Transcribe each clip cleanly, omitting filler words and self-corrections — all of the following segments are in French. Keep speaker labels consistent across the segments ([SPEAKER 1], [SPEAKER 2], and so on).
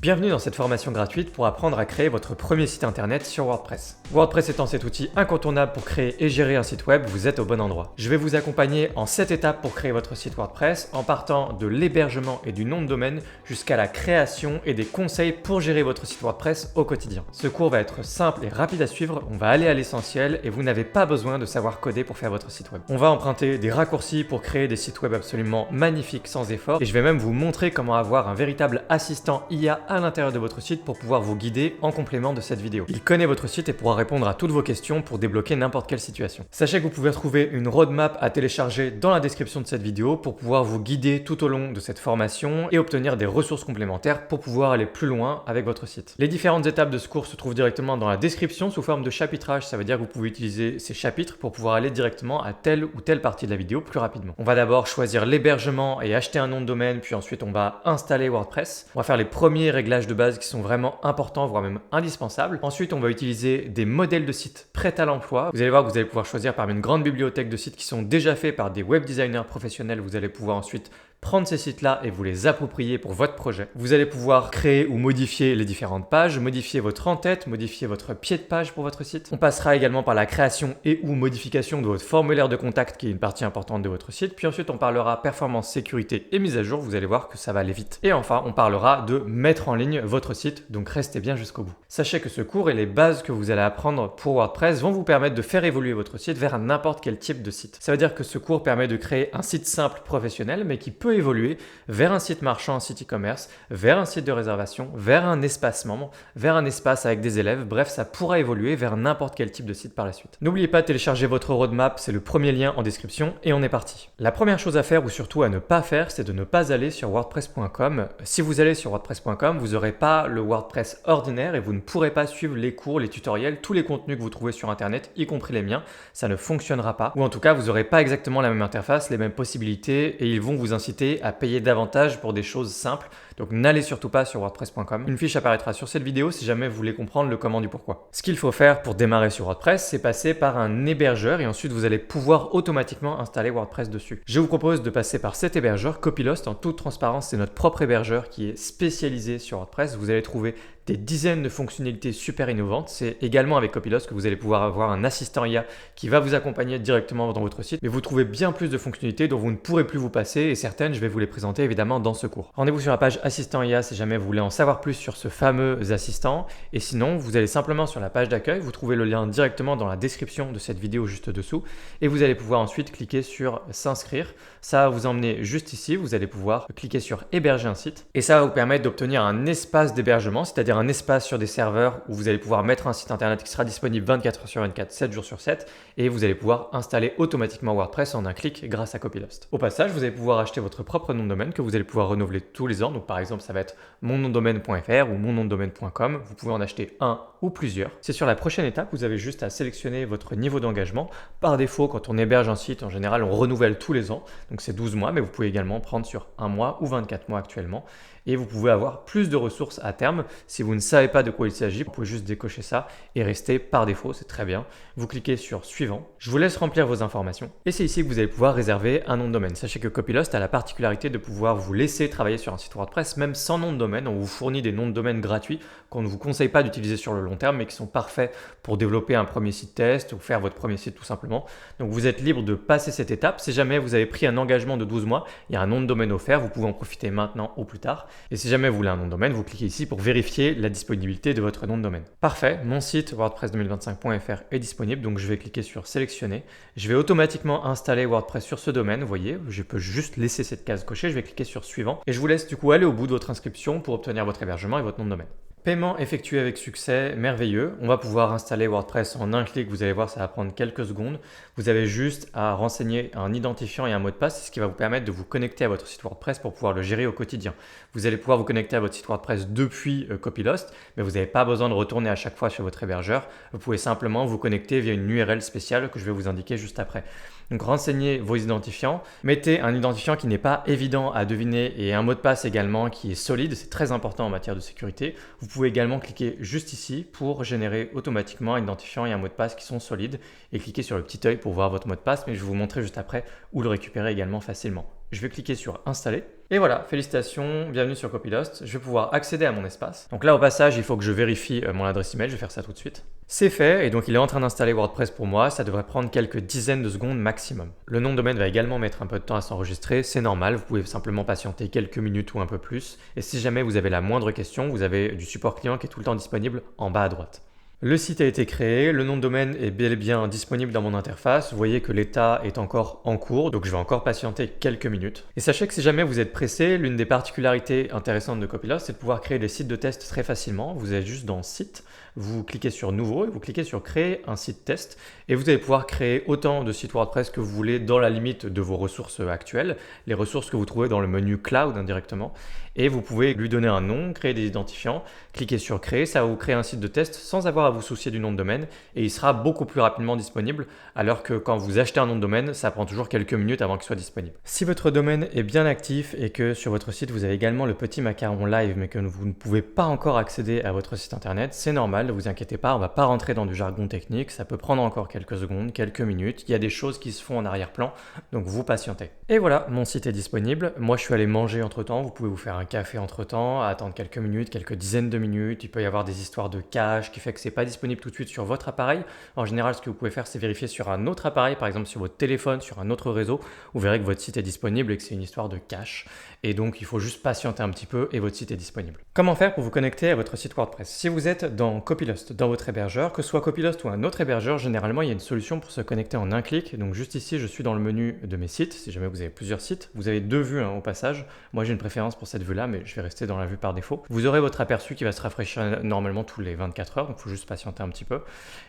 [SPEAKER 1] Bienvenue dans cette formation gratuite pour apprendre à créer votre premier site internet sur WordPress. WordPress étant cet outil incontournable pour créer et gérer un site web, vous êtes au bon endroit. Je vais vous accompagner en 7 étapes pour créer votre site WordPress, en partant de l'hébergement et du nom de domaine jusqu'à la création et des conseils pour gérer votre site WordPress au quotidien. Ce cours va être simple et rapide à suivre, on va aller à l'essentiel et vous n'avez pas besoin de savoir coder pour faire votre site web. On va emprunter des raccourcis pour créer des sites web absolument magnifiques sans effort et je vais même vous montrer comment avoir un véritable assistant IA à l'intérieur de votre site pour pouvoir vous guider en complément de cette vidéo. Il connaît votre site et pourra répondre à toutes vos questions pour débloquer n'importe quelle situation. Sachez que vous pouvez trouver une roadmap à télécharger dans la description de cette vidéo pour pouvoir vous guider tout au long de cette formation et obtenir des ressources complémentaires pour pouvoir aller plus loin avec votre site. Les différentes étapes de ce cours se trouvent directement dans la description sous forme de chapitrage. Ça veut dire que vous pouvez utiliser ces chapitres pour pouvoir aller directement à telle ou telle partie de la vidéo plus rapidement. On va d'abord choisir l'hébergement et acheter un nom de domaine, puis ensuite on va installer WordPress. On va faire les premiers réglages de base qui sont vraiment importants, voire même indispensables. Ensuite, on va utiliser des modèles de sites prêts à l'emploi. Vous allez voir que vous allez pouvoir choisir parmi une grande bibliothèque de sites qui sont déjà faits par des web designers professionnels. Vous allez pouvoir ensuite prendre ces sites-là et vous les approprier pour votre projet. Vous allez pouvoir créer ou modifier les différentes pages, modifier votre en-tête, modifier votre pied de page pour votre site. On passera également par la création et ou modification de votre formulaire de contact qui est une partie importante de votre site. Puis ensuite, on parlera performance, sécurité et mise à jour. Vous allez voir que ça va aller vite. Et enfin, on parlera de mettre en ligne votre site. Donc restez bien jusqu'au bout. Sachez que ce cours et les bases que vous allez apprendre pour WordPress vont vous permettre de faire évoluer votre site vers n'importe quel type de site. Ça veut dire que ce cours permet de créer un site simple professionnel mais qui peut évoluer vers un site marchand, un site e-commerce, vers un site de réservation, vers un espace membre, vers un espace avec des élèves. Bref, ça pourra évoluer vers n'importe quel type de site par la suite. N'oubliez pas de télécharger votre roadmap, c'est le premier lien en description et on est parti. La première chose à faire ou surtout à ne pas faire, c'est de ne pas aller sur wordpress.com. Si vous allez sur wordpress.com, vous n'aurez pas le WordPress ordinaire et vous ne pourrez pas suivre les cours, les tutoriels, tous les contenus que vous trouvez sur internet, y compris les miens. Ça ne fonctionnera pas. Ou en tout cas, vous n'aurez pas exactement la même interface, les mêmes possibilités et ils vont vous inciter à payer davantage pour des choses simples. Donc n'allez surtout pas sur wordpress.com. Une fiche apparaîtra sur cette vidéo si jamais vous voulez comprendre le comment du pourquoi. Ce qu'il faut faire pour démarrer sur WordPress, c'est passer par un hébergeur et ensuite vous allez pouvoir automatiquement installer WordPress dessus. Je vous propose de passer par cet hébergeur, Copylost. En toute transparence, c'est notre propre hébergeur qui est spécialisé sur WordPress. Vous allez trouver des dizaines de fonctionnalités super innovantes. C'est également avec Copylost que vous allez pouvoir avoir un assistant IA qui va vous accompagner directement dans votre site. Mais vous trouvez bien plus de fonctionnalités dont vous ne pourrez plus vous passer et certaines, je vais vous les présenter évidemment dans ce cours. Rendez-vous sur la page assistant IA si jamais vous voulez en savoir plus sur ce fameux assistant. Et sinon, vous allez simplement sur la page d'accueil, vous trouvez le lien directement dans la description de cette vidéo juste dessous et vous allez pouvoir ensuite cliquer sur s'inscrire. Ça va vous emmener juste ici, vous allez pouvoir cliquer sur héberger un site et ça va vous permettre d'obtenir un espace d'hébergement, c'est-à-dire un espace sur des serveurs où vous allez pouvoir mettre un site internet qui sera disponible 24 heures sur 24, 7 jours sur 7 et vous allez pouvoir installer automatiquement WordPress en un clic grâce à Copylost. Au passage, vous allez pouvoir acheter votre propre nom de domaine que vous allez pouvoir renouveler tous les ans. Donc par exemple, ça va être monnondomaine.fr ou monnondomaine.com. Vous pouvez en acheter un ou plusieurs. C'est sur la prochaine étape, vous avez juste à sélectionner votre niveau d'engagement. Par défaut, quand on héberge un site, en général, on renouvelle tous les ans. Donc c'est 12 mois, mais vous pouvez également prendre sur 1 mois ou 24 mois actuellement. Et vous pouvez avoir plus de ressources à terme. Si vous ne savez pas de quoi il s'agit, vous pouvez juste décocher ça et rester par défaut, c'est très bien. Vous cliquez sur suivant. Je vous laisse remplir vos informations. Et c'est ici que vous allez pouvoir réserver un nom de domaine. Sachez que Copylost a la particularité de pouvoir vous laisser travailler sur un site WordPress même sans nom de domaine. On vous fournit des noms de domaine gratuits qu'on ne vous conseille pas d'utiliser sur le long terme mais qui sont parfaits pour développer un premier site test ou faire votre premier site tout simplement. Donc vous êtes libre de passer cette étape. Si jamais vous avez pris un engagement de 12 mois, il y a un nom de domaine offert. Vous pouvez en profiter maintenant ou plus tard. Et si jamais vous voulez un nom de domaine, vous cliquez ici pour vérifier la disponibilité de votre nom de domaine. Parfait, mon site wordpress2025.fr est disponible, donc je vais cliquer sur sélectionner. Je vais automatiquement installer WordPress sur ce domaine, vous voyez, je peux juste laisser cette case cochée, je vais cliquer sur suivant et je vous laisse du coup aller au bout de votre inscription pour obtenir votre hébergement et votre nom de domaine. Paiement effectué avec succès, merveilleux. On va pouvoir installer WordPress en un clic. Vous allez voir, ça va prendre quelques secondes. Vous avez juste à renseigner un identifiant et un mot de passe, ce qui va vous permettre de vous connecter à votre site WordPress pour pouvoir le gérer au quotidien. Vous allez pouvoir vous connecter à votre site WordPress depuis Copylost, mais vous n'avez pas besoin de retourner à chaque fois sur votre hébergeur. Vous pouvez simplement vous connecter via une URL spéciale que je vais vous indiquer juste après. Donc renseignez vos identifiants, mettez un identifiant qui n'est pas évident à deviner et un mot de passe également qui est solide, c'est très important en matière de sécurité. Vous pouvez également cliquer juste ici pour générer automatiquement un identifiant et un mot de passe qui sont solides et cliquer sur le petit œil pour voir votre mot de passe, mais je vais vous montrer juste après où le récupérer également facilement. Je vais cliquer sur installer. Et voilà, félicitations, bienvenue sur Copylost. Je vais pouvoir accéder à mon espace. Donc là, au passage, il faut que je vérifie mon adresse email. Je vais faire ça tout de suite. C'est fait, et donc il est en train d'installer WordPress pour moi. Ça devrait prendre quelques dizaines de secondes maximum. Le nom de domaine va également mettre un peu de temps à s'enregistrer. C'est normal, vous pouvez simplement patienter quelques minutes ou un peu plus. Et si jamais vous avez la moindre question, vous avez du support client qui est tout le temps disponible en bas à droite. Le site a été créé, le nom de domaine est bel et bien disponible dans mon interface. Vous voyez que l'état est encore en cours, donc je vais encore patienter quelques minutes. Et sachez que si jamais vous êtes pressé, l'une des particularités intéressantes de Copylost, c'est de pouvoir créer des sites de test très facilement. Vous êtes juste dans Site, vous cliquez sur Nouveau et vous cliquez sur Créer un site test. Et vous allez pouvoir créer autant de sites WordPress que vous voulez dans la limite de vos ressources actuelles, les ressources que vous trouvez dans le menu Cloud indirectement. Et vous pouvez lui donner un nom, créer des identifiants, cliquer sur Créer, ça va vous créer un site de test sans avoir à vous soucier du nom de domaine et il sera beaucoup plus rapidement disponible alors que quand vous achetez un nom de domaine, ça prend toujours quelques minutes avant qu'il soit disponible. Si votre domaine est bien actif et que sur votre site vous avez également le petit macaron live mais que vous ne pouvez pas encore accéder à votre site internet, c'est normal, ne vous inquiétez pas, on ne va pas rentrer dans du jargon technique, ça peut prendre encore quelques secondes, quelques minutes, il y a des choses qui se font en arrière-plan, donc vous patientez. Et voilà, mon site est disponible, moi je suis allé manger entre temps, vous pouvez vous faire un café entre temps, attendre quelques minutes, quelques dizaines de minutes, il peut y avoir des histoires de cache qui fait que c'est pas disponible tout de suite sur votre appareil. En général, ce que vous pouvez faire, c'est vérifier sur un autre appareil, par exemple sur votre téléphone, sur un autre réseau, vous verrez que votre site est disponible et que c'est une histoire de cache. Et donc, il faut juste patienter un petit peu et votre site est disponible. Comment faire pour vous connecter à votre site WordPress? Si vous êtes dans Copylost, dans votre hébergeur, que ce soit Copylost ou un autre hébergeur, généralement, il y a une solution pour se connecter en un clic. Donc, juste ici, je suis dans le menu de mes sites. Si jamais vous avez plusieurs sites, vous avez deux vues au passage. Moi, j'ai une préférence pour cette vue-là, mais je vais rester dans la vue par défaut. Vous aurez votre aperçu qui va se rafraîchir normalement tous les 24 heures, donc il faut juste patienter un petit peu.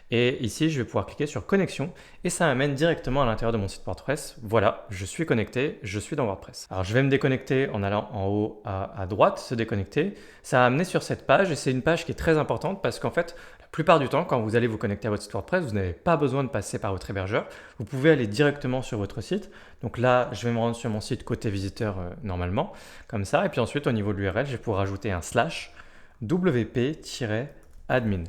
[SPEAKER 1] Et ici, je vais pouvoir cliquer sur connexion et ça m'amène directement à l'intérieur de mon site WordPress. Voilà, je suis connecté, je suis dans WordPress. Alors, je vais me déconnecter en allant en haut à droite, se déconnecter. Ça va amener sur cette page et c'est une page qui est très importante parce qu'en fait, la plupart du temps, quand vous allez vous connecter à votre site WordPress, vous n'avez pas besoin de passer par votre hébergeur. Vous pouvez aller directement sur votre site. Donc là, je vais me rendre sur mon site côté visiteur normalement, comme ça. Et puis ensuite, au niveau de l'URL, je vais pouvoir ajouter un / wp-admin.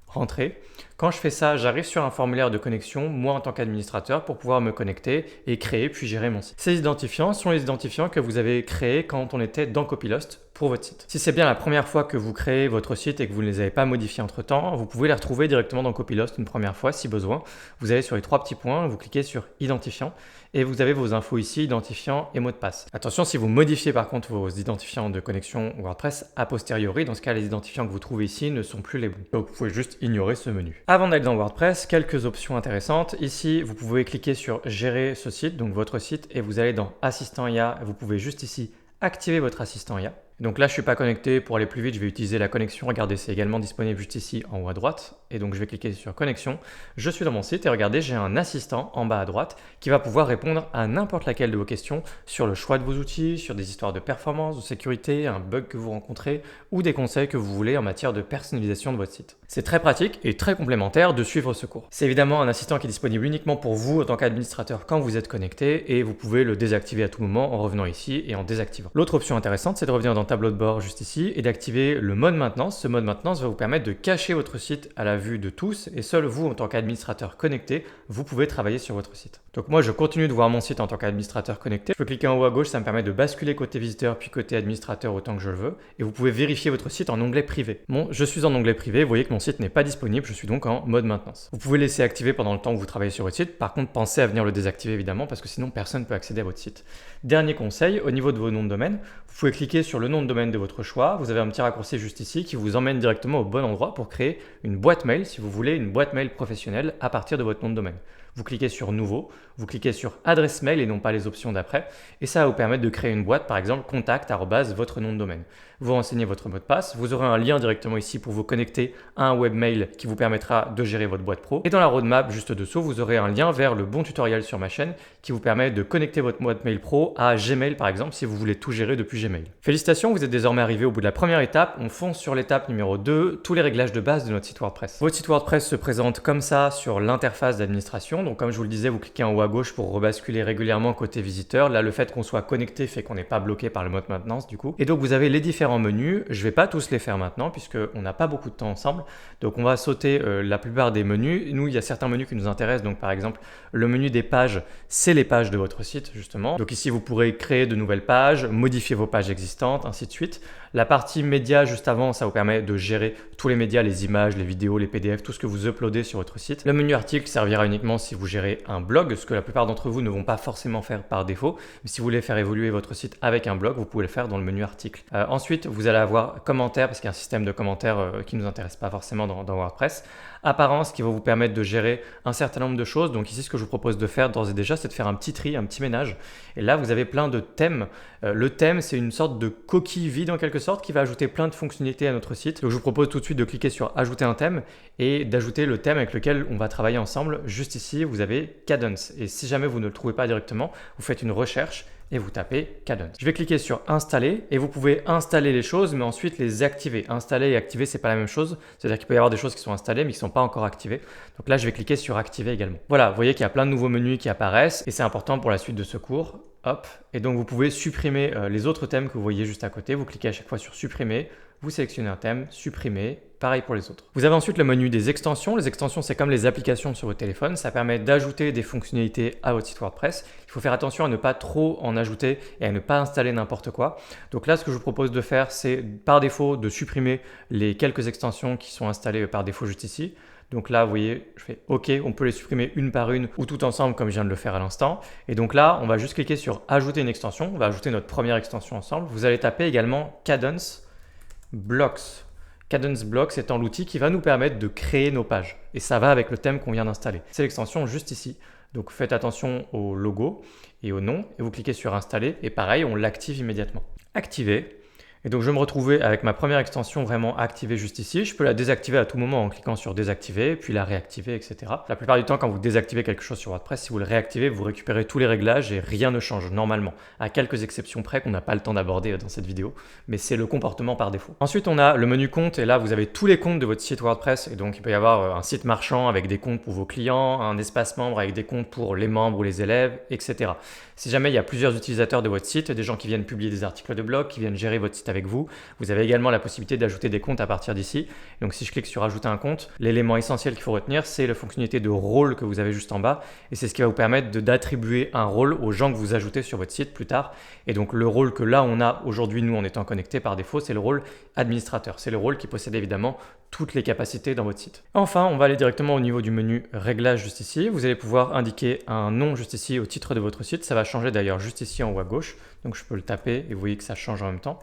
[SPEAKER 1] Rentrer. Quand je fais ça, j'arrive sur un formulaire de connexion, moi en tant qu'administrateur, pour pouvoir me connecter et créer puis gérer mon site. Ces identifiants sont les identifiants que vous avez créés quand on était dans Copylost pour votre site. Si c'est bien la première fois que vous créez votre site et que vous ne les avez pas modifiés entre-temps, vous pouvez les retrouver directement dans Copylost une première fois si besoin. Vous allez sur les trois petits points, vous cliquez sur identifiant et vous avez vos infos ici, identifiant et mot de passe. Attention, si vous modifiez par contre vos identifiants de connexion WordPress a posteriori, dans ce cas, les identifiants que vous trouvez ici ne sont plus les bons. Donc vous pouvez juste ignorer ce menu. Avant d'aller dans WordPress, quelques options intéressantes. Ici, vous pouvez cliquer sur gérer ce site, donc votre site, et vous allez dans assistant IA. Vous pouvez juste ici activer votre assistant IA. Donc là, je ne suis pas connecté. Pour aller plus vite, je vais utiliser la connexion. Regardez, c'est également disponible juste ici en haut à droite. Et donc, je vais cliquer sur connexion. Je suis dans mon site et regardez, j'ai un assistant en bas à droite qui va pouvoir répondre à n'importe laquelle de vos questions sur le choix de vos outils, sur des histoires de performance, de sécurité, un bug que vous rencontrez ou des conseils que vous voulez en matière de personnalisation de votre site. C'est très pratique et très complémentaire de suivre ce cours. C'est évidemment un assistant qui est disponible uniquement pour vous en tant qu'administrateur quand vous êtes connecté et vous pouvez le désactiver à tout moment en revenant ici et en désactivant. L'autre option intéressante, c'est de revenir dans tableau de bord juste ici et d'activer le mode maintenance. Ce mode maintenance va vous permettre de cacher votre site à la vue de tous et seul vous en tant qu'administrateur connecté, vous pouvez travailler sur votre site. Donc moi je continue de voir mon site en tant qu'administrateur connecté. Je peux cliquer en haut à gauche, ça me permet de basculer côté visiteur puis côté administrateur autant que je le veux et vous pouvez vérifier votre site en onglet privé. Bon, je suis en onglet privé, vous voyez que mon site n'est pas disponible, je suis donc en mode maintenance. Vous pouvez laisser activer pendant le temps où vous travaillez sur votre site, par contre pensez à venir le désactiver évidemment parce que sinon personne ne peut accéder à votre site. Dernier conseil, au niveau de vos noms de domaine, vous pouvez cliquer sur le nom de domaine de votre choix, vous avez un petit raccourci juste ici qui vous emmène directement au bon endroit pour créer une boîte mail si vous voulez une boîte mail professionnelle à partir de votre nom de domaine. Vous cliquez sur nouveau, vous cliquez sur adresse mail et non pas les options d'après et ça va vous permettre de créer une boîte par exemple contact@ votre nom de domaine. Vous renseignez votre mot de passe, vous aurez un lien directement ici pour vous connecter à un webmail qui vous permettra de gérer votre boîte pro et dans la roadmap juste dessous vous aurez un lien vers le bon tutoriel sur ma chaîne qui vous permet de connecter votre boîte mail pro à Gmail par exemple si vous voulez tout gérer depuis Gmail. Félicitations, vous êtes désormais arrivé au bout de la première étape, on fonce sur l'étape numéro 2, tous les réglages de base de notre site WordPress. Votre site WordPress se présente comme ça sur l'interface d'administration. Donc comme je vous le disais, vous cliquez en haut à gauche pour rebasculer régulièrement côté visiteur. Là, le fait qu'on soit connecté fait qu'on n'est pas bloqué par le mode maintenance du coup. Et donc vous avez les différents menus. Je ne vais pas tous les faire maintenant puisqu'on n'a pas beaucoup de temps ensemble. Donc on va sauter la plupart des menus. Nous, il y a certains menus qui nous intéressent. Donc par exemple, le menu des pages, c'est les pages de votre site justement. Donc ici, vous pourrez créer de nouvelles pages, modifier vos pages existantes, ainsi de suite. La partie médias juste avant, ça vous permet de gérer tous les médias, les images, les vidéos, les PDF, tout ce que vous uploadez sur votre site. Le menu article servira uniquement si vous gérez un blog, ce que la plupart d'entre vous ne vont pas forcément faire par défaut. Mais si vous voulez faire évoluer votre site avec un blog, vous pouvez le faire dans le menu article. Ensuite, vous allez avoir commentaires, parce qu'il y a un système de commentaires qui ne nous intéresse pas forcément dans WordPress. Apparence qui va vous permettre de gérer un certain nombre de choses. Donc ici, ce que je vous propose de faire d'ores et déjà, c'est de faire un petit tri, un petit ménage. Et là, vous avez plein de thèmes. Le thème, c'est une sorte de coquille vide en quelque sorte qui va ajouter plein de fonctionnalités à notre site. Donc je vous propose tout de suite de cliquer sur ajouter un thème et d'ajouter le thème avec lequel on va travailler ensemble. Juste ici, vous avez Kadence. Et si jamais vous ne le trouvez pas directement, vous faites une recherche et vous tapez Kadence. Je vais cliquer sur installer et vous pouvez installer les choses mais ensuite les activer. Installer et activer, c'est pas la même chose. C'est-à-dire qu'il peut y avoir des choses qui sont installées mais qui ne sont pas encore activées. Donc là, je vais cliquer sur activer également. Voilà, vous voyez qu'il y a plein de nouveaux menus qui apparaissent et c'est important pour la suite de ce cours. Hop, et donc vous pouvez supprimer les autres thèmes que vous voyez juste à côté. Vous cliquez à chaque fois sur supprimer, vous sélectionnez un thème, supprimer, pareil pour les autres. Vous avez ensuite le menu des extensions. Les extensions, c'est comme les applications sur votre téléphone. Ça permet d'ajouter des fonctionnalités à votre site WordPress. Il faut faire attention à ne pas trop en ajouter et à ne pas installer n'importe quoi. Donc là, ce que je vous propose de faire, c'est par défaut de supprimer les quelques extensions qui sont installées par défaut juste ici. Donc là, vous voyez, je fais OK, on peut les supprimer une par une ou tout ensemble comme je viens de le faire à l'instant. Et donc là, on va juste cliquer sur ajouter une extension. On va ajouter notre première extension ensemble. Vous allez taper également Kadence Blocks. Kadence Blocks étant l'outil qui va nous permettre de créer nos pages. Et ça va avec le thème qu'on vient d'installer. C'est l'extension juste ici. Donc faites attention au logo et au nom et vous cliquez sur installer. Et pareil, on l'active immédiatement. Activer. Et donc je vais me retrouver avec ma première extension vraiment activée juste ici. Je peux la désactiver à tout moment en cliquant sur désactiver, puis la réactiver, etc. La plupart du temps, quand vous désactivez quelque chose sur WordPress, si vous le réactivez, vous récupérez tous les réglages et rien ne change normalement. À quelques exceptions près qu'on n'a pas le temps d'aborder dans cette vidéo, mais c'est le comportement par défaut. Ensuite, on a le menu compte et là, vous avez tous les comptes de votre site WordPress. Et donc, il peut y avoir un site marchand avec des comptes pour vos clients, un espace membre avec des comptes pour les membres ou les élèves, etc. Si jamais il y a plusieurs utilisateurs de votre site, des gens qui viennent publier des articles de blog, qui viennent gérer votre site avec vous, vous avez également la possibilité d'ajouter des comptes à partir d'ici. Donc si je clique sur ajouter un compte, l'élément essentiel qu'il faut retenir, c'est la fonctionnalité de rôle que vous avez juste en bas. Et c'est ce qui va vous permettre d'attribuer un rôle aux gens que vous ajoutez sur votre site plus tard. Et donc le rôle que là on a aujourd'hui, nous en étant connectés par défaut, c'est le rôle administrateur. C'est le rôle qui possède évidemment toutes les capacités dans votre site. Enfin, on va aller directement au niveau du menu réglages juste ici. Vous allez pouvoir indiquer un nom juste ici au titre de votre site. Ça va changer d'ailleurs juste ici en haut à gauche. Donc je peux le taper et vous voyez que ça change en même temps.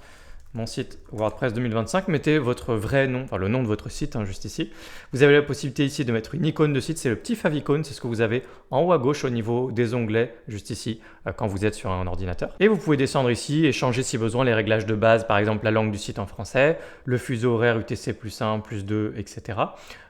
[SPEAKER 1] Mon site WordPress 2025, mettez votre vrai nom, enfin le nom de votre site juste ici. Vous avez la possibilité ici de mettre une icône de site, c'est le petit favicon, c'est ce que vous avez en haut à gauche au niveau des onglets, juste ici, quand vous êtes sur un ordinateur. Et vous pouvez descendre ici et changer si besoin les réglages de base, par exemple la langue du site en français, le fuseau horaire UTC +1, +2, etc.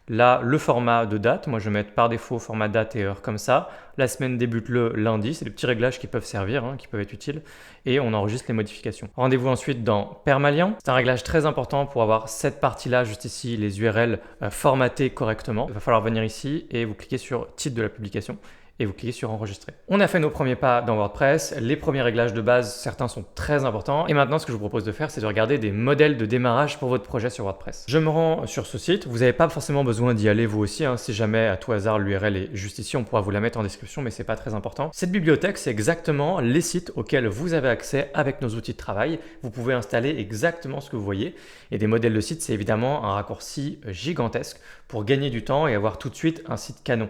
[SPEAKER 1] Là, le format de date, moi je vais mettre par défaut format date et heure comme ça. La semaine débute le lundi, c'est des petits réglages qui peuvent servir, qui peuvent être utiles. Et on enregistre les modifications. Rendez-vous ensuite dans Permalien. C'est un réglage très important pour avoir cette partie-là, juste ici, les URL formatées correctement. Il va falloir venir ici et vous cliquez sur titre de la publication. Et vous cliquez sur enregistrer. On a fait nos premiers pas dans WordPress, les premiers réglages de base, certains sont très importants. Et maintenant, ce que je vous propose de faire, c'est de regarder des modèles de démarrage pour votre projet sur WordPress. Je me rends sur ce site, vous n'avez pas forcément besoin d'y aller vous aussi, si jamais à tout hasard l'URL est juste ici, on pourra vous la mettre en description, mais c'est pas très important. Cette bibliothèque, c'est exactement les sites auxquels vous avez accès avec nos outils de travail. Vous pouvez installer exactement ce que vous voyez. Et des modèles de sites, c'est évidemment un raccourci gigantesque pour gagner du temps et avoir tout de suite un site canon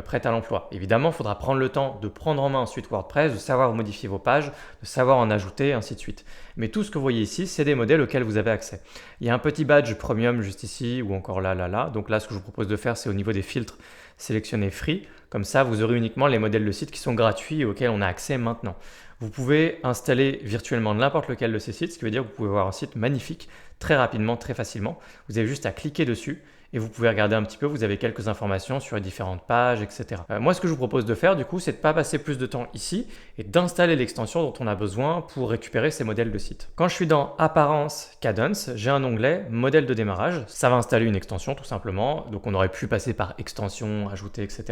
[SPEAKER 1] prêt à l'emploi. Évidemment, il faudra prendre le temps de prendre en main ensuite WordPress, de savoir modifier vos pages, de savoir en ajouter, ainsi de suite. Mais tout ce que vous voyez ici, c'est des modèles auxquels vous avez accès. Il y a un petit badge premium juste ici ou encore là. Donc là, ce que je vous propose de faire, c'est au niveau des filtres, sélectionner Free. Comme ça, vous aurez uniquement les modèles de sites qui sont gratuits et auxquels on a accès maintenant. Vous pouvez installer virtuellement n'importe lequel de ces sites, ce qui veut dire que vous pouvez avoir un site magnifique très rapidement, très facilement. Vous avez juste à cliquer dessus et vous pouvez regarder un petit peu, vous avez quelques informations sur les différentes pages, etc. Moi, ce que je vous propose de faire du coup, c'est de ne pas passer plus de temps ici et d'installer l'extension dont on a besoin pour récupérer ces modèles de site. Quand je suis dans Apparence Kadence, j'ai un onglet Modèle de démarrage. Ça va installer une extension tout simplement, donc on aurait pu passer par extension, ajouter, etc.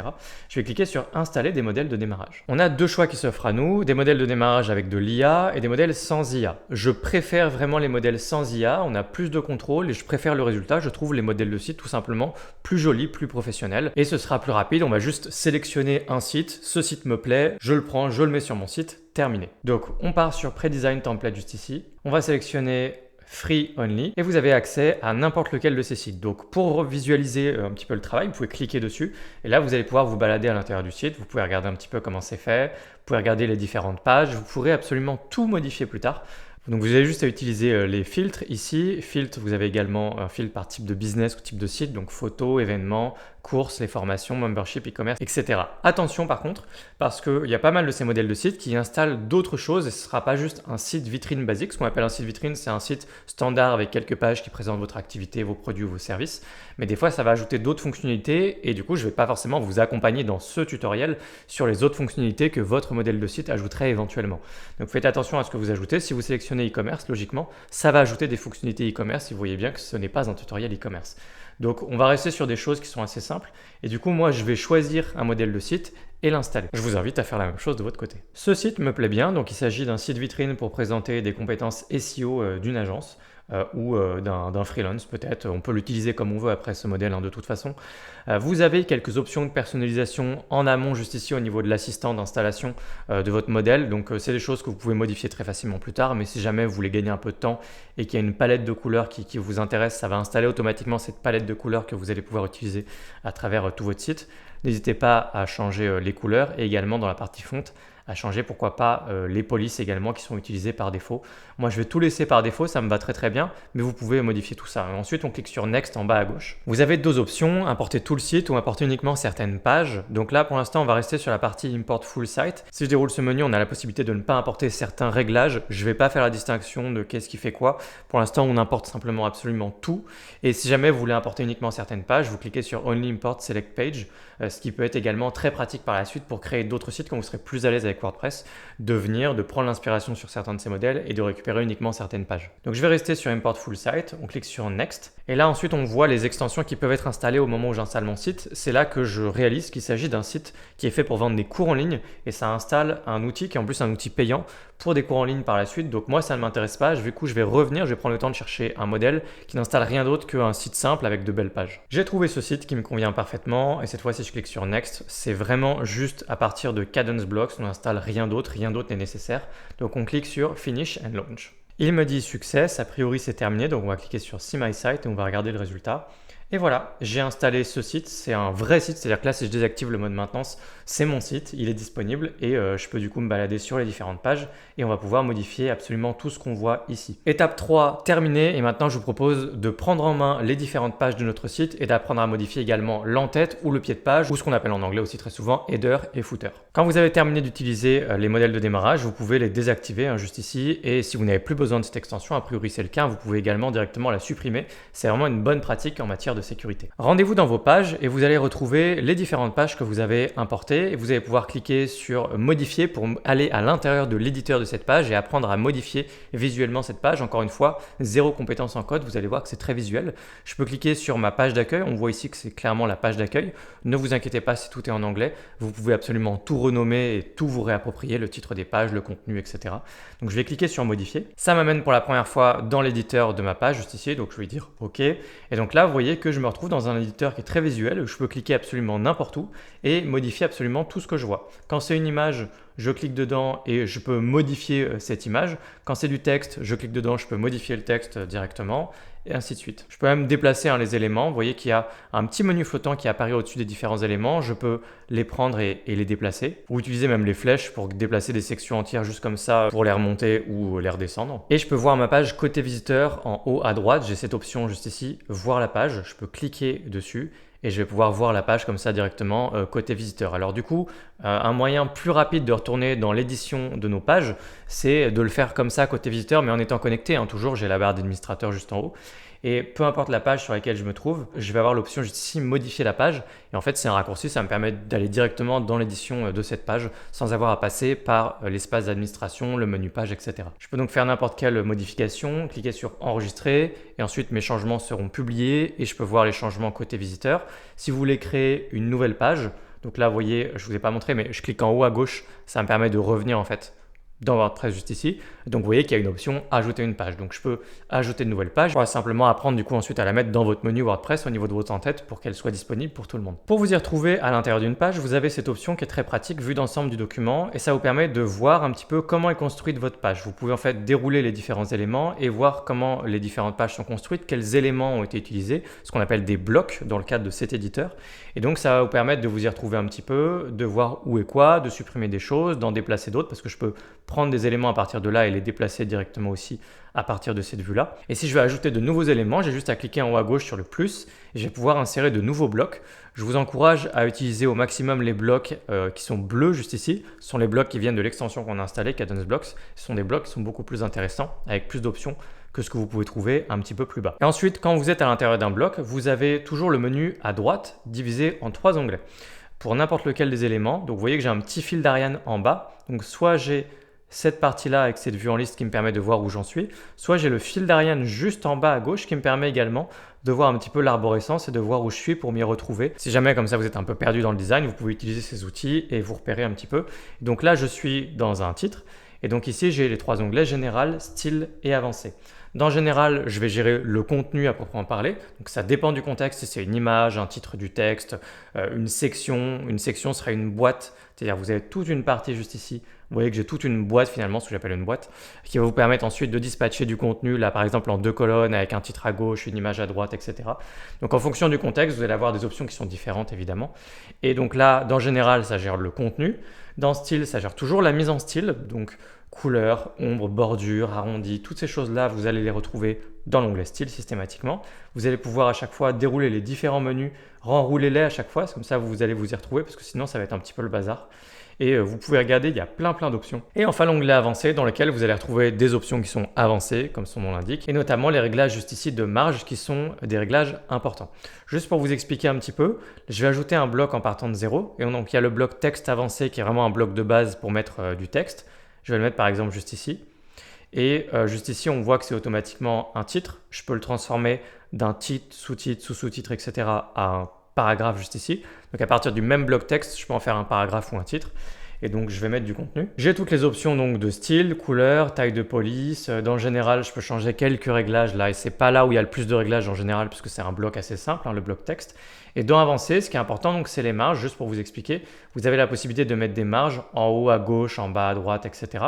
[SPEAKER 1] Je vais cliquer sur Installer des modèles de démarrage. On a deux choix qui s'offrent à nous, des modèles de démarrage avec de l'IA et des modèles sans IA. Je préfère vraiment les modèles sans IA, on a plus de contrôle et je préfère le résultat. Je trouve les modèles de site tout simplement plus jolis, plus professionnels et ce sera plus rapide. On va juste sélectionner un site, ce site me plaît, je le prends, je le mets sur mon site, terminé. Donc on part sur Pre-Design Template juste ici. On va sélectionner Free Only et vous avez accès à n'importe lequel de ces sites. Donc pour visualiser un petit peu le travail, vous pouvez cliquer dessus et là vous allez pouvoir vous balader à l'intérieur du site, vous pouvez regarder un petit peu comment c'est fait, vous pouvez regarder les différentes pages, vous pourrez absolument tout modifier plus tard. Donc vous avez juste à utiliser les filtres ici. Filtre, vous avez également un filtre par type de business ou type de site, donc photos, événements, courses, les formations, membership, e-commerce, etc. Attention par contre, parce qu'il y a pas mal de ces modèles de sites qui installent d'autres choses et ce ne sera pas juste un site vitrine basique. Ce qu'on appelle un site vitrine, c'est un site standard avec quelques pages qui présentent votre activité, vos produits ou vos services. Mais des fois, ça va ajouter d'autres fonctionnalités et du coup, je ne vais pas forcément vous accompagner dans ce tutoriel sur les autres fonctionnalités que votre modèle de site ajouterait éventuellement. Donc faites attention à ce que vous ajoutez. Si vous sélectionnez e-commerce, logiquement, ça va ajouter des fonctionnalités e-commerce et vous voyez bien que ce n'est pas un tutoriel e-commerce. Donc on va rester sur des choses qui sont assez simples et du coup moi je vais choisir un modèle de site et l'installer. Je vous invite à faire la même chose de votre côté. Ce site me plaît bien, donc il s'agit d'un site vitrine pour présenter des compétences SEO d'une agence. Ou d'un freelance peut-être. On peut l'utiliser comme on veut après ce modèle de toute façon. Vous avez quelques options de personnalisation en amont juste ici au niveau de l'assistant d'installation de votre modèle. Donc c'est des choses que vous pouvez modifier très facilement plus tard, mais si jamais vous voulez gagner un peu de temps et qu'il y a une palette de couleurs qui vous intéresse, ça va installer automatiquement cette palette de couleurs que vous allez pouvoir utiliser à travers tout votre site. N'hésitez pas à changer les couleurs et également dans la partie fonte à changer, pourquoi pas les polices également qui sont utilisées par défaut. Moi je vais tout laisser par défaut, ça me va très très bien, mais vous pouvez modifier tout ça. Et ensuite on clique sur Next en bas à gauche. Vous avez deux options, importer tout le site ou importer uniquement certaines pages. Donc là pour l'instant on va rester sur la partie Import Full Site. Si je déroule ce menu, on a la possibilité de ne pas importer certains réglages. Je ne vais pas faire la distinction de qu'est-ce qui fait quoi. Pour l'instant on importe simplement absolument tout. Et si jamais vous voulez importer uniquement certaines pages, vous cliquez sur Only Import Select Page, ce qui peut être également très pratique par la suite pour créer d'autres sites quand vous serez plus à l'aise avec WordPress, de prendre l'inspiration sur certains de ces modèles et de récupérer uniquement certaines pages. Donc je vais rester sur Import Full Site, on clique sur Next et là ensuite on voit les extensions qui peuvent être installées au moment où j'installe mon site. C'est là que je réalise qu'il s'agit d'un site qui est fait pour vendre des cours en ligne et ça installe un outil qui est en plus un outil payant pour des cours en ligne par la suite. Donc moi ça ne m'intéresse pas, du coup je vais revenir, je vais prendre le temps de chercher un modèle qui n'installe rien d'autre qu'un site simple avec de belles pages. J'ai trouvé ce site qui me convient parfaitement et cette fois si je clique sur Next, c'est vraiment juste à partir de Kadence Blocks, on n'installe rien d'autre n'est nécessaire. Donc on clique sur Finish and Launch. Il me dit Success, a priori c'est terminé, donc on va cliquer sur See My Site et on va regarder le résultat. Et voilà, j'ai installé ce site, c'est un vrai site, c'est-à-dire que là si je désactive le mode maintenance, c'est mon site, il est disponible et je peux du coup me balader sur les différentes pages et on va pouvoir modifier absolument tout ce qu'on voit ici. Étape 3 terminée et maintenant je vous propose de prendre en main les différentes pages de notre site et d'apprendre à modifier également l'en-tête ou le pied de page ou ce qu'on appelle en anglais aussi très souvent header et footer. Quand vous avez terminé d'utiliser les modèles de démarrage, vous pouvez les désactiver juste ici et si vous n'avez plus besoin de cette extension, a priori c'est le cas, vous pouvez également directement la supprimer. C'est vraiment une bonne pratique en matière de sécurité. Rendez-vous dans vos pages et vous allez retrouver les différentes pages que vous avez importées et vous allez pouvoir cliquer sur modifier pour aller à l'intérieur de l'éditeur de cette page et apprendre à modifier visuellement cette page. Encore une fois, zéro compétence en code, vous allez voir que c'est très visuel. Je peux cliquer sur ma page d'accueil, on voit ici que c'est clairement la page d'accueil. Ne vous inquiétez pas si tout est en anglais, vous pouvez absolument tout renommer et tout vous réapproprier, le titre des pages, le contenu, etc. Donc je vais cliquer sur modifier. Ça m'amène pour la première fois dans l'éditeur de ma page juste ici, donc je vais dire OK. Et donc là, vous voyez que je me retrouve dans un éditeur qui est très visuel, où je peux cliquer absolument n'importe où et modifier absolument tout ce que je vois. Quand c'est une image, je clique dedans et je peux modifier cette image. Quand c'est du texte, je clique dedans, je peux modifier le texte directement et ainsi de suite. Je peux même déplacer les éléments. Vous voyez qu'il y a un petit menu flottant qui apparaît au-dessus des différents éléments. Je peux les prendre et les déplacer ou utiliser même les flèches pour déplacer des sections entières juste comme ça pour les remonter ou les redescendre. Et je peux voir ma page côté visiteur en haut à droite. J'ai cette option juste ici, voir la page. Je peux cliquer dessus et je vais pouvoir voir la page comme ça directement côté visiteur. Alors du coup, un moyen plus rapide de retourner dans l'édition de nos pages, c'est de le faire comme ça côté visiteur, mais en étant connecté. Toujours, j'ai la barre d'administrateur juste en haut. Et peu importe la page sur laquelle je me trouve, je vais avoir l'option juste ici modifier la page. Et en fait, c'est un raccourci, ça me permet d'aller directement dans l'édition de cette page sans avoir à passer par l'espace d'administration, le menu page, etc. Je peux donc faire n'importe quelle modification, cliquer sur enregistrer et ensuite mes changements seront publiés et je peux voir les changements côté visiteur. Si vous voulez créer une nouvelle page, donc là, vous voyez, je ne vous ai pas montré, mais je clique en haut à gauche, ça me permet de revenir en fait dans WordPress juste ici. Donc vous voyez qu'il y a une option ajouter une page. Donc je peux ajouter une nouvelle page. On va simplement apprendre du coup ensuite à la mettre dans votre menu WordPress au niveau de votre en-tête pour qu'elle soit disponible pour tout le monde. Pour vous y retrouver à l'intérieur d'une page, vous avez cette option qui est très pratique vue d'ensemble du document et ça vous permet de voir un petit peu comment est construite votre page. Vous pouvez en fait dérouler les différents éléments et voir comment les différentes pages sont construites, quels éléments ont été utilisés, ce qu'on appelle des blocs dans le cadre de cet éditeur. Et donc ça va vous permettre de vous y retrouver un petit peu, de voir où est quoi, de supprimer des choses, d'en déplacer d'autres parce que je peux prendre des éléments à partir de là et les déplacer directement aussi à partir de cette vue-là. Et si je veux ajouter de nouveaux éléments, j'ai juste à cliquer en haut à gauche sur le plus et je vais pouvoir insérer de nouveaux blocs. Je vous encourage à utiliser au maximum les blocs qui sont bleus juste ici. Ce sont les blocs qui viennent de l'extension qu'on a installée, Kadence Blocks. Ce sont des blocs qui sont beaucoup plus intéressants avec plus d'options que ce que vous pouvez trouver un petit peu plus bas. Et ensuite, quand vous êtes à l'intérieur d'un bloc, vous avez toujours le menu à droite divisé en 3 onglets pour n'importe lequel des éléments. Donc vous voyez que j'ai un petit fil d'Ariane en bas. Donc soit j'ai cette partie-là avec cette vue en liste qui me permet de voir où j'en suis, soit j'ai le fil d'Ariane juste en bas à gauche qui me permet également de voir un petit peu l'arborescence et de voir où je suis pour m'y retrouver. Si jamais comme ça vous êtes un peu perdu dans le design, vous pouvez utiliser ces outils et vous repérer un petit peu. Donc là, je suis dans un titre et donc ici, j'ai les 3 onglets général, style et avancé. Dans général, je vais gérer le contenu à proprement parler. Donc ça dépend du contexte, si c'est une image, un titre du texte, une section. Une section sera une boîte, c'est-à-dire vous avez toute une partie juste ici. Vous voyez que j'ai toute une boîte finalement, ce que j'appelle une boîte, qui va vous permettre ensuite de dispatcher du contenu, là par exemple en 2 colonnes avec un titre à gauche, une image à droite, etc. Donc en fonction du contexte, vous allez avoir des options qui sont différentes évidemment. Et donc là, dans général, ça gère le contenu. Dans style, ça gère toujours la mise en style, donc couleur, ombre, bordure, arrondi, toutes ces choses-là, vous allez les retrouver dans l'onglet style systématiquement. Vous allez pouvoir à chaque fois dérouler les différents menus, renrouler-les à chaque fois, c'est comme ça vous allez vous y retrouver parce que sinon ça va être un petit peu le bazar. Et vous pouvez regarder, il y a plein d'options. Et enfin l'onglet avancé dans lequel vous allez retrouver des options qui sont avancées comme son nom l'indique et notamment les réglages juste ici de marge qui sont des réglages importants. Juste pour vous expliquer un petit peu, je vais ajouter un bloc en partant de 0 et donc il y a le bloc texte avancé qui est vraiment un bloc de base pour mettre du texte. Je vais le mettre par exemple juste ici. Et juste ici, on voit que c'est automatiquement un titre. Je peux le transformer d'un titre, sous-titre, sous-sous-titre, etc. à un paragraphe juste ici. Donc à partir du même bloc texte, je peux en faire un paragraphe ou un titre. Et donc je vais mettre du contenu. J'ai toutes les options donc de style, couleur, taille de police. Dans le général, je peux changer quelques réglages là. Et c'est pas là où il y a le plus de réglages en général puisque c'est un bloc assez simple, hein, le bloc texte. Et dans avancé, ce qui est important donc c'est les marges. Juste pour vous expliquer, vous avez la possibilité de mettre des marges en haut, à gauche, en bas, à droite, etc.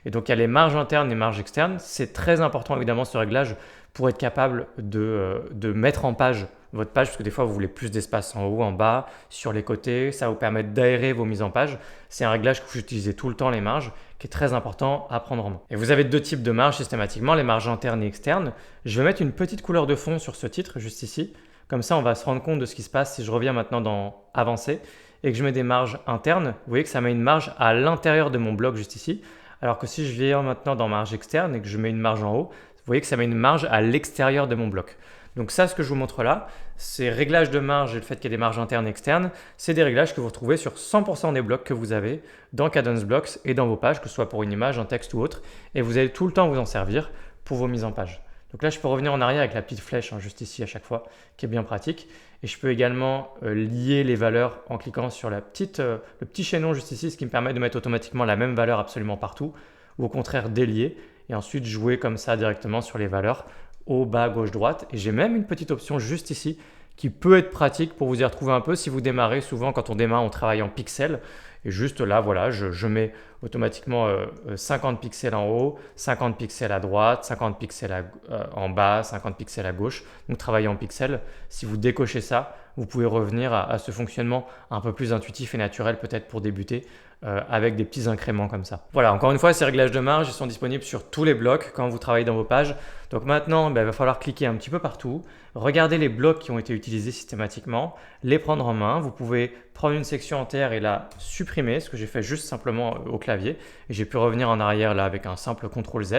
[SPEAKER 1] Et donc il y a les marges internes et marges externes. C'est très important évidemment ce réglage pour être capable de mettre en page votre page, parce que des fois vous voulez plus d'espace en haut, en bas, sur les côtés, ça va vous permettre d'aérer vos mises en page. C'est un réglage que vous utilisez tout le temps, les marges, qui est très important à prendre en main. Et vous avez 2 types de marges systématiquement, les marges internes et externes. Je vais mettre une petite couleur de fond sur ce titre, juste ici. Comme ça, on va se rendre compte de ce qui se passe si je reviens maintenant dans Avancer et que je mets des marges internes. Vous voyez que ça met une marge à l'intérieur de mon bloc juste ici. Alors que si je viens maintenant dans marge externe et que je mets une marge en haut, vous voyez que ça met une marge à l'extérieur de mon bloc. Donc ça, ce que je vous montre là, ces réglages de marge et le fait qu'il y ait des marges internes et externes, c'est des réglages que vous retrouvez sur 100% des blocs que vous avez dans Kadence Blocks et dans vos pages, que ce soit pour une image, un texte ou autre. Et vous allez tout le temps vous en servir pour vos mises en page. Donc là, je peux revenir en arrière avec la petite flèche juste ici à chaque fois, qui est bien pratique. Et je peux également lier les valeurs en cliquant sur le petit chaînon juste ici, ce qui me permet de mettre automatiquement la même valeur absolument partout, ou au contraire délier, et ensuite jouer comme ça directement sur les valeurs haut, bas, gauche, droite. Et j'ai même une petite option juste ici qui peut être pratique pour vous y retrouver un peu si vous démarrez. Souvent, quand on démarre, on travaille en pixels. Et juste là, voilà, je mets automatiquement 50 pixels en haut, 50 pixels à droite, 50 pixels en bas, 50 pixels à gauche. Donc, travailler en pixels. Si vous décochez ça, vous pouvez revenir à ce fonctionnement un peu plus intuitif et naturel peut-être pour débuter avec des petits incréments comme ça. Voilà, encore une fois, ces réglages de marge, ils sont disponibles sur tous les blocs quand vous travaillez dans vos pages. Donc maintenant, il va falloir cliquer un petit peu partout, regarder les blocs qui ont été utilisés systématiquement, les prendre en main. Vous pouvez prendre une section entière et la supprimer, ce que j'ai fait juste simplement au clavier. Et j'ai pu revenir en arrière là avec un simple CTRL Z.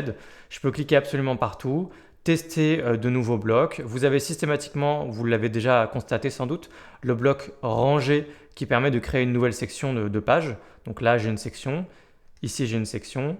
[SPEAKER 1] Je peux cliquer absolument partout, tester de nouveaux blocs. Vous avez systématiquement, vous l'avez déjà constaté sans doute, le bloc rangé qui permet de créer une nouvelle section de page. Donc là, j'ai une section, ici j'ai une section,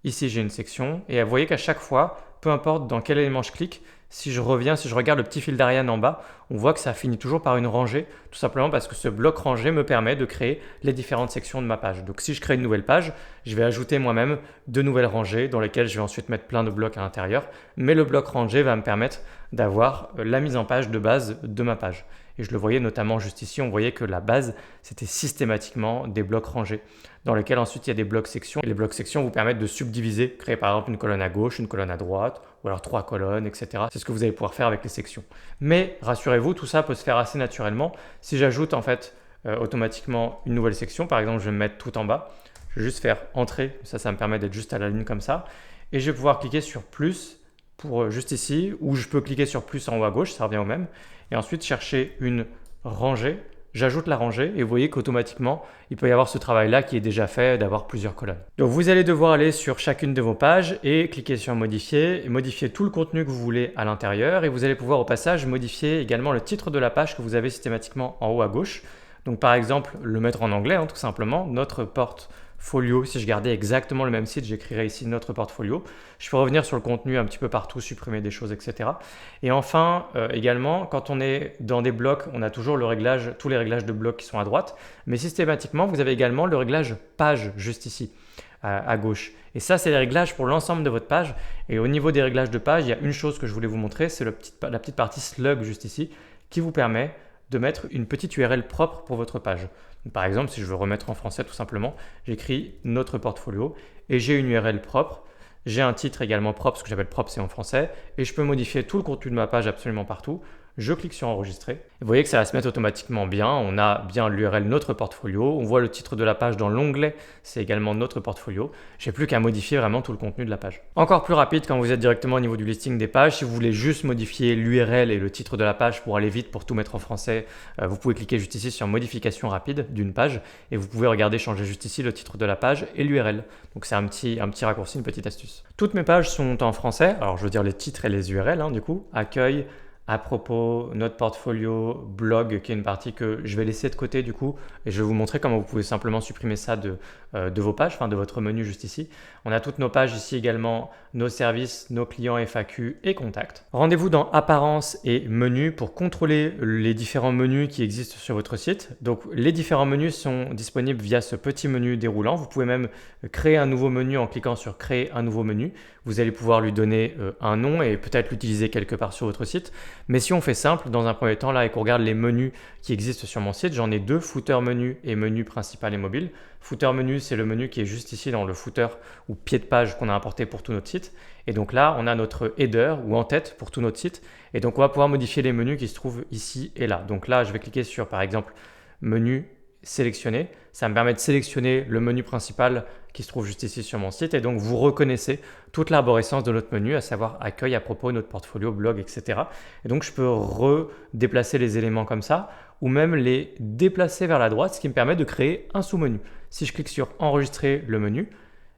[SPEAKER 1] ici j'ai une section. Et vous voyez qu'à chaque fois, peu importe dans quel élément je clique, si je regarde le petit fil d'Ariane en bas, on voit que ça finit toujours par une rangée, tout simplement parce que ce bloc rangé me permet de créer les différentes sections de ma page. Donc si je crée une nouvelle page, je vais ajouter moi-même de nouvelles rangées dans lesquelles je vais ensuite mettre plein de blocs à l'intérieur. Mais le bloc rangé va me permettre d'avoir la mise en page de base de ma page. Et je le voyais notamment juste ici, on voyait que la base, c'était systématiquement des blocs rangés, dans lesquels ensuite il y a des blocs sections. Et les blocs sections vous permettent de subdiviser, créer par exemple une colonne à gauche, une colonne à droite, ou alors 3 colonnes, etc. C'est ce que vous allez pouvoir faire avec les sections. Mais rassurez-vous, tout ça peut se faire assez naturellement. Si j'ajoute en fait automatiquement une nouvelle section, par exemple je vais me mettre tout en bas, je vais juste faire entrer, ça me permet d'être juste à la ligne comme ça, et je vais pouvoir cliquer sur plus pour juste ici, ou je peux cliquer sur plus en haut à gauche, ça revient au même, et ensuite chercher une rangée. J'ajoute la rangée et vous voyez qu'automatiquement, il peut y avoir ce travail-là qui est déjà fait d'avoir plusieurs colonnes. Donc vous allez devoir aller sur chacune de vos pages et cliquer sur modifier et modifier tout le contenu que vous voulez à l'intérieur et vous allez pouvoir au passage modifier également le titre de la page que vous avez systématiquement en haut à gauche. Donc par exemple, le mettre en anglais, tout simplement, notre portfolio. Si je gardais exactement le même site, j'écrirais ici notre portfolio. Je peux revenir sur le contenu un petit peu partout, supprimer des choses, etc. Et enfin, également, quand on est dans des blocs, on a toujours tous les réglages de blocs qui sont à droite. Mais systématiquement, vous avez également le réglage page juste ici, à gauche. Et ça, c'est les réglages pour l'ensemble de votre page. Et au niveau des réglages de page, il y a une chose que je voulais vous montrer, c'est la petite partie slug juste ici, qui vous permet de mettre une petite URL propre pour votre page. Donc, par exemple, si je veux remettre en français tout simplement, j'écris notre portfolio et j'ai une URL propre. J'ai un titre également propre, ce que j'appelle propre c'est en français, et je peux modifier tout le contenu de ma page absolument partout. Je clique sur enregistrer. Et vous voyez que ça va se mettre automatiquement bien. On a bien l'URL notre portfolio. On voit le titre de la page dans l'onglet. C'est également notre portfolio. J'ai plus qu'à modifier vraiment tout le contenu de la page. Encore plus rapide quand vous êtes directement au niveau du listing des pages. Si vous voulez juste modifier l'URL et le titre de la page pour aller vite, pour tout mettre en français, vous pouvez cliquer juste ici sur modification rapide d'une page et vous pouvez regarder changer juste ici le titre de la page et l'URL. Donc c'est un petit raccourci, une petite astuce. Toutes mes pages sont en français. Alors je veux dire les titres et les URL du coup. Accueil, à propos, notre portfolio, blog, qui est une partie que je vais laisser de côté du coup, et je vais vous montrer comment vous pouvez simplement supprimer ça de vos pages, de votre menu juste ici. On a toutes nos pages ici également, nos services, nos clients FAQ et contacts. Rendez-vous dans Apparence et Menus pour contrôler les différents menus qui existent sur votre site. Donc les différents menus sont disponibles via ce petit menu déroulant. Vous pouvez même créer un nouveau menu en cliquant sur Créer un nouveau menu. Vous allez pouvoir lui donner un nom et peut-être l'utiliser quelque part sur votre site. Mais si on fait simple, dans un premier temps, là, et qu'on regarde les menus qui existent sur mon site, j'en ai deux, footer menu et menu principal et mobile. Footer menu, c'est le menu qui est juste ici dans le footer ou pied de page qu'on a importé pour tout notre site. Et donc là, on a notre header ou en-tête pour tout notre site. Et donc, on va pouvoir modifier les menus qui se trouvent ici et là. Donc là, je vais cliquer sur, par exemple, menu sélectionner. Ça me permet de sélectionner le menu principal qui se trouve juste ici sur mon site et donc vous reconnaissez toute l'arborescence de notre menu, à savoir accueil, à propos, notre portfolio, blog, etc. Et donc je peux redéplacer les éléments comme ça ou même les déplacer vers la droite, ce qui me permet de créer un sous-menu. Si je clique sur enregistrer le menu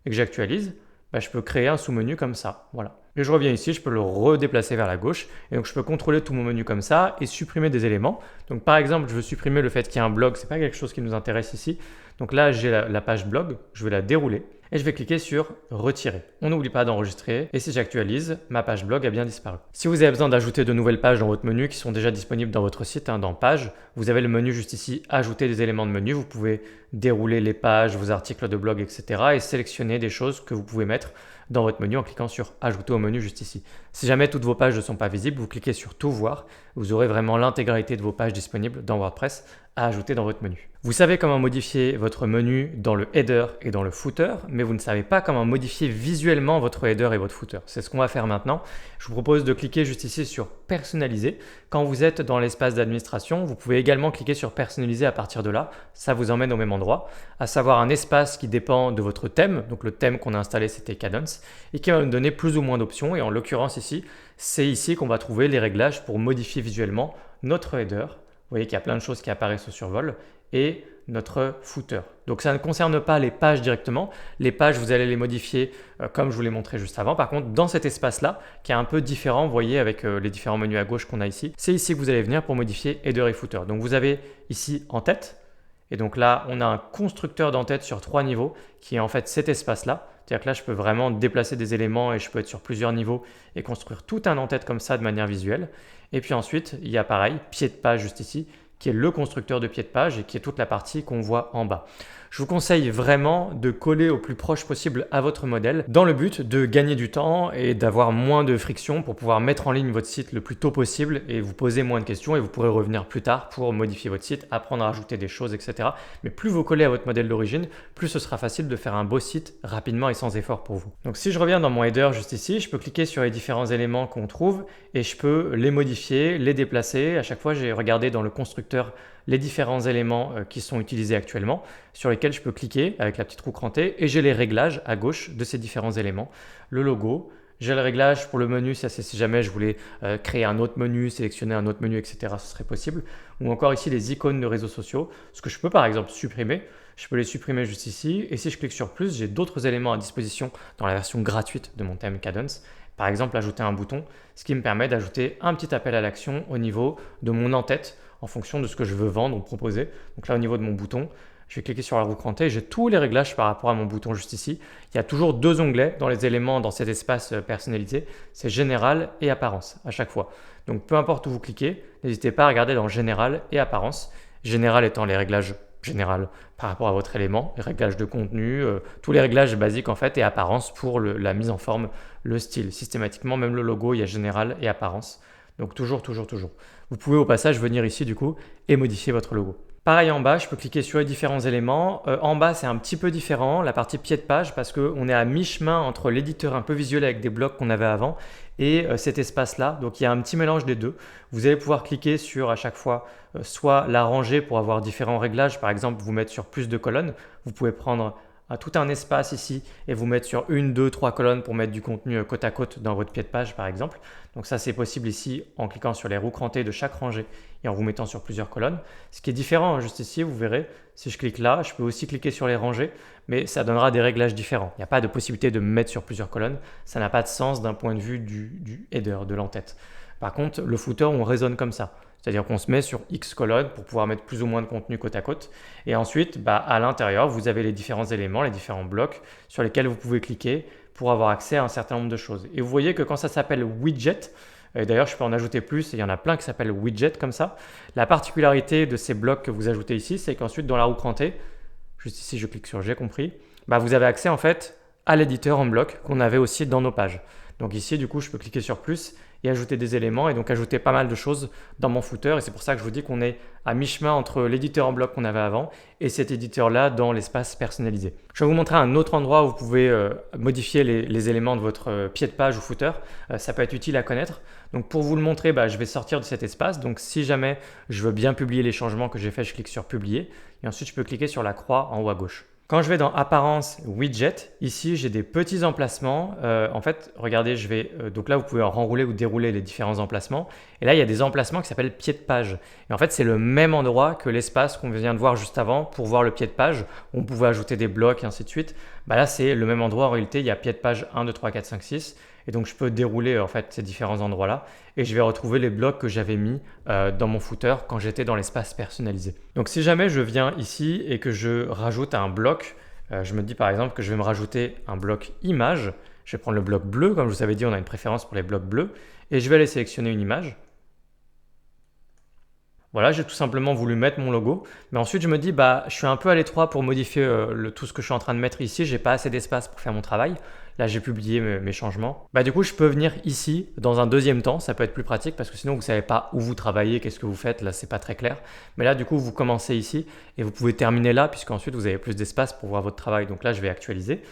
[SPEAKER 1] et que j'actualise, je peux créer un sous-menu comme ça. Voilà. Et je reviens ici, je peux le redéplacer vers la gauche et donc je peux contrôler tout mon menu comme ça et supprimer des éléments. Donc par exemple, je veux supprimer le fait qu'il y ait un blog, c'est pas quelque chose qui nous intéresse ici. Donc là, j'ai la page blog, je vais la dérouler et je vais cliquer sur retirer. On n'oublie pas d'enregistrer et si j'actualise, ma page blog a bien disparu. Si vous avez besoin d'ajouter de nouvelles pages dans votre menu qui sont déjà disponibles dans votre site, dans pages, vous avez le menu juste ici, ajouter des éléments de menu. Vous pouvez dérouler les pages, vos articles de blog, etc. et sélectionner des choses que vous pouvez mettre dans votre menu en cliquant sur ajouter au menu juste ici. Si jamais toutes vos pages ne sont pas visibles, vous cliquez sur tout voir. Vous aurez vraiment l'intégralité de vos pages disponibles dans WordPress à ajouter dans votre menu. Vous savez comment modifier votre menu dans le header et dans le footer, mais vous ne savez pas comment modifier visuellement votre header et votre footer. C'est ce qu'on va faire maintenant. Je vous propose de cliquer juste ici sur personnaliser. Quand vous êtes dans l'espace d'administration, vous pouvez également cliquer sur personnaliser à partir de là. Ça vous emmène au même endroit, à savoir un espace qui dépend de votre thème. Donc le thème qu'on a installé, c'était Kadence et qui va nous donner plus ou moins d'options. Et en l'occurrence ici, c'est ici qu'on va trouver les réglages pour modifier visuellement notre header. Vous voyez qu'il y a plein de choses qui apparaissent au survol et notre footer. Donc ça ne concerne pas les pages directement. Les pages, vous allez les modifier comme je vous l'ai montré juste avant. Par contre, dans cet espace-là, qui est un peu différent, vous voyez, avec les différents menus à gauche qu'on a ici, c'est ici que vous allez venir pour modifier header et footer. Donc vous avez ici en tête, et donc là, on a un constructeur d'en-tête sur 3 niveaux, qui est en fait cet espace-là. C'est-à-dire que là, je peux vraiment déplacer des éléments et je peux être sur plusieurs niveaux et construire tout un en-tête comme ça de manière visuelle. Et puis ensuite, il y a pareil, pied de page juste ici, qui est le constructeur de pied de page et qui est toute la partie qu'on voit en bas. Je vous conseille vraiment de coller au plus proche possible à votre modèle dans le but de gagner du temps et d'avoir moins de friction pour pouvoir mettre en ligne votre site le plus tôt possible et vous poser moins de questions et vous pourrez revenir plus tard pour modifier votre site, apprendre à ajouter des choses, etc. Mais plus vous collez à votre modèle d'origine, plus ce sera facile de faire un beau site rapidement et sans effort pour vous. Donc si je reviens dans mon header juste ici, je peux cliquer sur les différents éléments qu'on trouve et je peux les modifier, les déplacer. À chaque fois, j'ai regardé dans le constructeur les différents éléments qui sont utilisés actuellement, sur lesquels je peux cliquer avec la petite roue crantée et j'ai les réglages à gauche de ces différents éléments. Le logo, j'ai le réglage pour le menu, ça c'est si jamais je voulais créer un autre menu, sélectionner un autre menu, etc. Ce serait possible. Ou encore ici les icônes de réseaux sociaux, ce que je peux par exemple supprimer. Je peux les supprimer juste ici et si je clique sur plus, j'ai d'autres éléments à disposition dans la version gratuite de mon thème Kadence. Par exemple, ajouter un bouton, ce qui me permet d'ajouter un petit appel à l'action au niveau de mon en-tête en fonction de ce que je veux vendre ou proposer. Donc là, au niveau de mon bouton, je vais cliquer sur la roue crantée et j'ai tous les réglages par rapport à mon bouton juste ici. Il y a toujours 2 onglets dans les éléments dans cet espace personnalisé. C'est Général et Apparence à chaque fois. Donc peu importe où vous cliquez, n'hésitez pas à regarder dans Général et Apparence. Général étant les réglages général par rapport à votre élément, les réglages de contenu, tous les réglages basiques en fait et apparence pour la mise en forme, le style. Systématiquement, même le logo, il y a général et apparence. Donc toujours. Vous pouvez au passage venir ici du coup et modifier votre logo. Pareil en bas, je peux cliquer sur les différents éléments. En bas, c'est un petit peu différent, la partie pied de page, parce qu'on est à mi-chemin entre l'éditeur un peu visuel avec des blocs qu'on avait avant et cet espace-là. Donc, il y a un petit mélange des deux. Vous allez pouvoir cliquer sur à chaque fois soit l'arranger pour avoir différents réglages. Par exemple, vous mettre sur plus de colonnes. Vous pouvez prendre tout un espace ici et vous mettre sur 1, 2, 3 colonnes pour mettre du contenu côte à côte dans votre pied de page par exemple. Donc ça c'est possible ici en cliquant sur les roues crantées de chaque rangée et en vous mettant sur plusieurs colonnes. Ce qui est différent juste ici, vous verrez, si je clique là, je peux aussi cliquer sur les rangées, mais ça donnera des réglages différents. Il n'y a pas de possibilité de me mettre sur plusieurs colonnes, ça n'a pas de sens d'un point de vue du header, de l'entête. Par contre, le footer, on raisonne comme ça. C'est-à-dire qu'on se met sur X colonnes pour pouvoir mettre plus ou moins de contenu côte à côte. Et ensuite, à l'intérieur, vous avez les différents éléments, les différents blocs sur lesquels vous pouvez cliquer pour avoir accès à un certain nombre de choses. Et vous voyez que quand ça s'appelle widget, et d'ailleurs je peux en ajouter plus, et il y en a plein qui s'appellent widget comme ça, la particularité de ces blocs que vous ajoutez ici, c'est qu'ensuite dans la roue crantée, juste ici je clique sur j'ai compris, vous avez accès en fait à l'éditeur en bloc qu'on avait aussi dans nos pages. Donc ici du coup je peux cliquer sur plus et ajouter des éléments et donc ajouter pas mal de choses dans mon footer et c'est pour ça que je vous dis qu'on est à mi-chemin entre l'éditeur en bloc qu'on avait avant et cet éditeur là dans l'espace personnalisé. Je vais vous montrer un autre endroit où vous pouvez modifier les éléments de votre pied de page ou footer, ça peut être utile à connaître. Donc pour vous le montrer, je vais sortir de cet espace, donc si jamais je veux bien publier les changements que j'ai fait, je clique sur publier et ensuite je peux cliquer sur la croix en haut à gauche. Quand je vais dans Apparence Widget, ici j'ai des petits emplacements. En fait, regardez, donc là vous pouvez renrouler ou dérouler les différents emplacements. Et là il y a des emplacements qui s'appellent pied de page. Et en fait c'est le même endroit que l'espace qu'on vient de voir juste avant pour voir le pied de page. On pouvait ajouter des blocs et ainsi de suite. Là c'est le même endroit en réalité, il y a pied de page 1, 2, 3, 4, 5, 6. Et donc je peux dérouler en fait ces différents endroits-là et je vais retrouver les blocs que j'avais mis dans mon footer quand j'étais dans l'espace personnalisé. Donc si jamais je viens ici et que je rajoute un bloc, je me dis par exemple que je vais me rajouter un bloc image. Je vais prendre le bloc bleu, comme je vous avais dit, on a une préférence pour les blocs bleus et je vais aller sélectionner une image. Voilà, j'ai tout simplement voulu mettre mon logo, mais ensuite je me dis je suis un peu à l'étroit pour modifier tout ce que je suis en train de mettre ici, j'ai pas assez d'espace pour faire mon travail. Là, j'ai publié mes changements. Du coup, je peux venir ici dans un deuxième temps, ça peut être plus pratique parce que sinon vous savez pas où vous travaillez, qu'est-ce que vous faites, là c'est pas très clair. Mais là, du coup, vous commencez ici et vous pouvez terminer là puisqu'ensuite vous avez plus d'espace pour voir votre travail. Donc là, je vais actualiser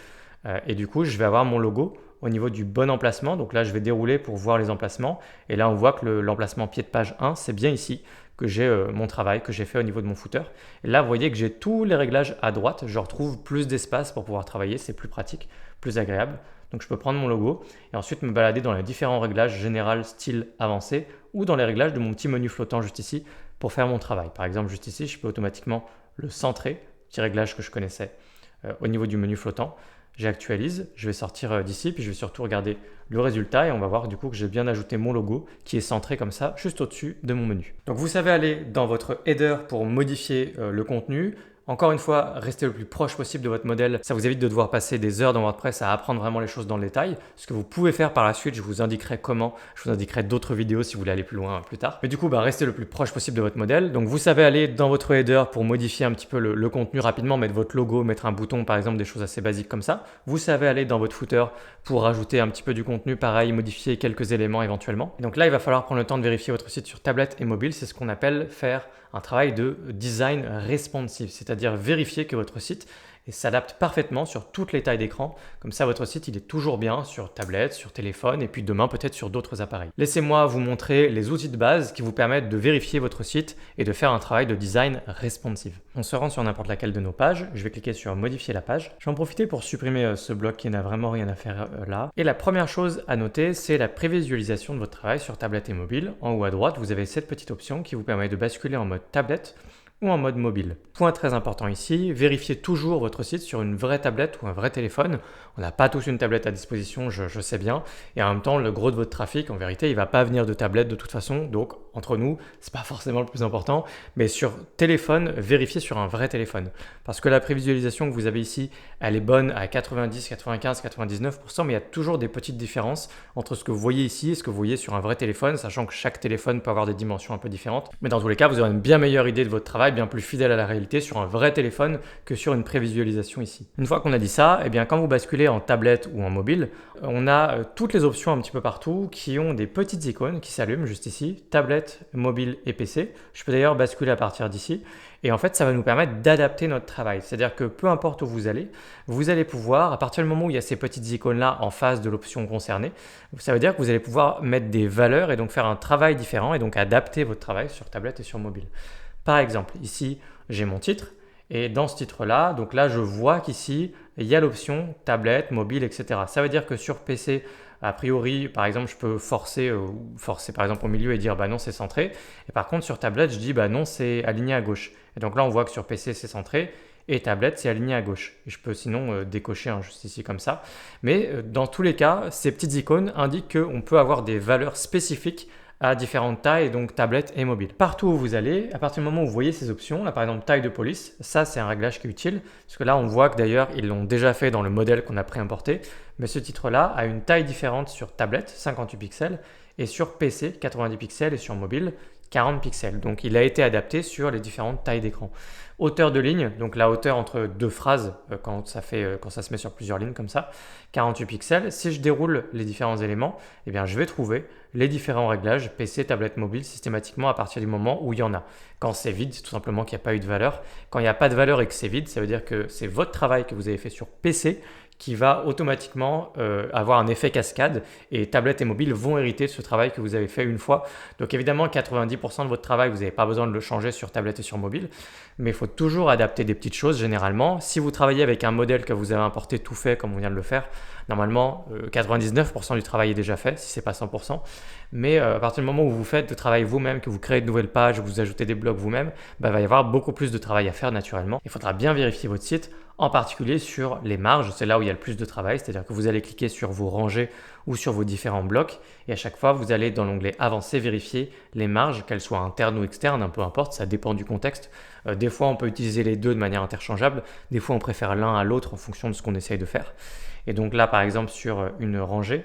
[SPEAKER 1] et du coup, je vais avoir mon logo au niveau du bon emplacement. Donc là, je vais dérouler pour voir les emplacements et là, on voit que l'emplacement pied de page 1, c'est bien ici que j'ai mon travail que j'ai fait au niveau de mon footer. Et là, vous voyez que j'ai tous les réglages à droite. Je retrouve plus d'espace pour pouvoir travailler. C'est plus pratique, plus agréable. Donc, je peux prendre mon logo et ensuite me balader dans les différents réglages général, style, avancé ou dans les réglages de mon petit menu flottant juste ici pour faire mon travail. Par exemple, juste ici, je peux automatiquement le centrer, petit réglage que je connaissais au niveau du menu flottant. J'actualise, je vais sortir d'ici, puis je vais surtout regarder le résultat et on va voir du coup que j'ai bien ajouté mon logo qui est centré comme ça, juste au-dessus de mon menu. Donc vous savez aller dans votre header pour modifier le contenu. Encore une fois, restez le plus proche possible de votre modèle. Ça vous évite de devoir passer des heures dans WordPress à apprendre vraiment les choses dans le détail. Ce que vous pouvez faire par la suite, je vous indiquerai comment. Je vous indiquerai d'autres vidéos si vous voulez aller plus loin plus tard. Mais du coup, restez le plus proche possible de votre modèle. Donc vous savez aller dans votre header pour modifier un petit peu le contenu rapidement, mettre votre logo, mettre un bouton par exemple, des choses assez basiques comme ça. Vous savez aller dans votre footer pour rajouter un petit peu du contenu, pareil, modifier quelques éléments éventuellement. Et donc là, il va falloir prendre le temps de vérifier votre site sur tablette et mobile. C'est ce qu'on appelle faire un travail de design responsive, c'est-à-dire vérifier que votre site s'adapte parfaitement sur toutes les tailles d'écran. Comme ça, votre site, il est toujours bien sur tablette, sur téléphone et puis demain peut-être sur d'autres appareils. Laissez-moi vous montrer les outils de base qui vous permettent de vérifier votre site et de faire un travail de design responsive. On se rend sur n'importe laquelle de nos pages. Je vais cliquer sur modifier la page. Je vais en profiter pour supprimer ce bloc qui n'a vraiment rien à faire là. Et la première chose à noter, c'est la prévisualisation de votre travail sur tablette et mobile. En haut à droite, vous avez cette petite option qui vous permet de basculer en mode tablette ou en mode mobile. Point très important ici, vérifiez toujours votre site sur une vraie tablette ou un vrai téléphone. On n'a pas tous une tablette à disposition, je sais bien. Et en même temps, le gros de votre trafic, en vérité, il ne va pas venir de tablette de toute façon. Donc, entre nous, ce n'est pas forcément le plus important. Mais sur téléphone, vérifiez sur un vrai téléphone. Parce que la prévisualisation que vous avez ici, elle est bonne à 90, 95, 99%, mais il y a toujours des petites différences entre ce que vous voyez ici et ce que vous voyez sur un vrai téléphone, sachant que chaque téléphone peut avoir des dimensions un peu différentes. Mais dans tous les cas, vous aurez une bien meilleure idée de votre travail, bien plus fidèle à la réalité sur un vrai téléphone que sur une prévisualisation ici. Une fois qu'on a dit ça, eh bien, quand vous basculez en tablette ou en mobile, on a toutes les options un petit peu partout qui ont des petites icônes qui s'allument juste ici, tablette, mobile et PC. Je peux d'ailleurs basculer à partir d'ici et en fait ça va nous permettre d'adapter notre travail. C'est-à-dire que peu importe où vous allez pouvoir, à partir du moment où il y a ces petites icônes là en face de l'option concernée, ça veut dire que vous allez pouvoir mettre des valeurs et donc faire un travail différent et donc adapter votre travail sur tablette et sur mobile. Par exemple, ici, j'ai mon titre et dans ce titre-là, donc là, je vois qu'ici, il y a l'option tablette, mobile, etc. Ça veut dire que sur PC, a priori, par exemple, je peux forcer par exemple au milieu et dire bah non, c'est centré. Et par contre, sur tablette, je dis bah non, c'est aligné à gauche. Et donc là, on voit que sur PC, c'est centré et tablette, c'est aligné à gauche. Et je peux sinon décocher juste ici comme ça. Mais dans tous les cas, ces petites icônes indiquent qu'on peut avoir des valeurs spécifiques à différentes tailles, donc tablette et mobile. Partout où vous allez, à partir du moment où vous voyez ces options, là par exemple taille de police, ça c'est un réglage qui est utile, parce que là on voit que d'ailleurs ils l'ont déjà fait dans le modèle qu'on a préimporté, mais ce titre-là a une taille différente sur tablette, 58 pixels, et sur PC, 90 pixels, et sur mobile, 40 pixels. Donc il a été adapté sur les différentes tailles d'écran. Hauteur de ligne, donc la hauteur entre deux phrases quand ça se met sur plusieurs lignes comme ça, 48 pixels. Si je déroule les différents éléments, eh bien, je vais trouver les différents réglages PC, tablette, mobile systématiquement à partir du moment où il y en a. Quand c'est vide, c'est tout simplement qu'il n'y a pas eu de valeur. Quand il n'y a pas de valeur et que c'est vide, ça veut dire que c'est votre travail que vous avez fait sur PC qui va automatiquement avoir un effet cascade et tablette et mobile vont hériter de ce travail que vous avez fait une fois. Donc évidemment, 90% de votre travail, vous n'avez pas besoin de le changer sur tablette et sur mobile, mais il faut toujours adapter des petites choses généralement. Si vous travaillez avec un modèle que vous avez importé tout fait comme on vient de le faire, normalement 99% du travail est déjà fait, si ce n'est pas 100%. Mais à partir du moment où vous faites le travail vous-même, que vous créez de nouvelles pages, vous ajoutez des blocs vous-même, il va y avoir beaucoup plus de travail à faire naturellement. Il faudra bien vérifier votre site, en particulier sur les marges, c'est là où il y a le plus de travail, c'est-à-dire que vous allez cliquer sur vos rangées ou sur vos différents blocs et à chaque fois vous allez dans l'onglet Avancer vérifier les marges, qu'elles soient internes ou externes, peu importe, ça dépend du contexte. Des fois on peut utiliser les deux de manière interchangeable, des fois on préfère l'un à l'autre en fonction de ce qu'on essaye de faire. Et donc là par exemple sur une rangée,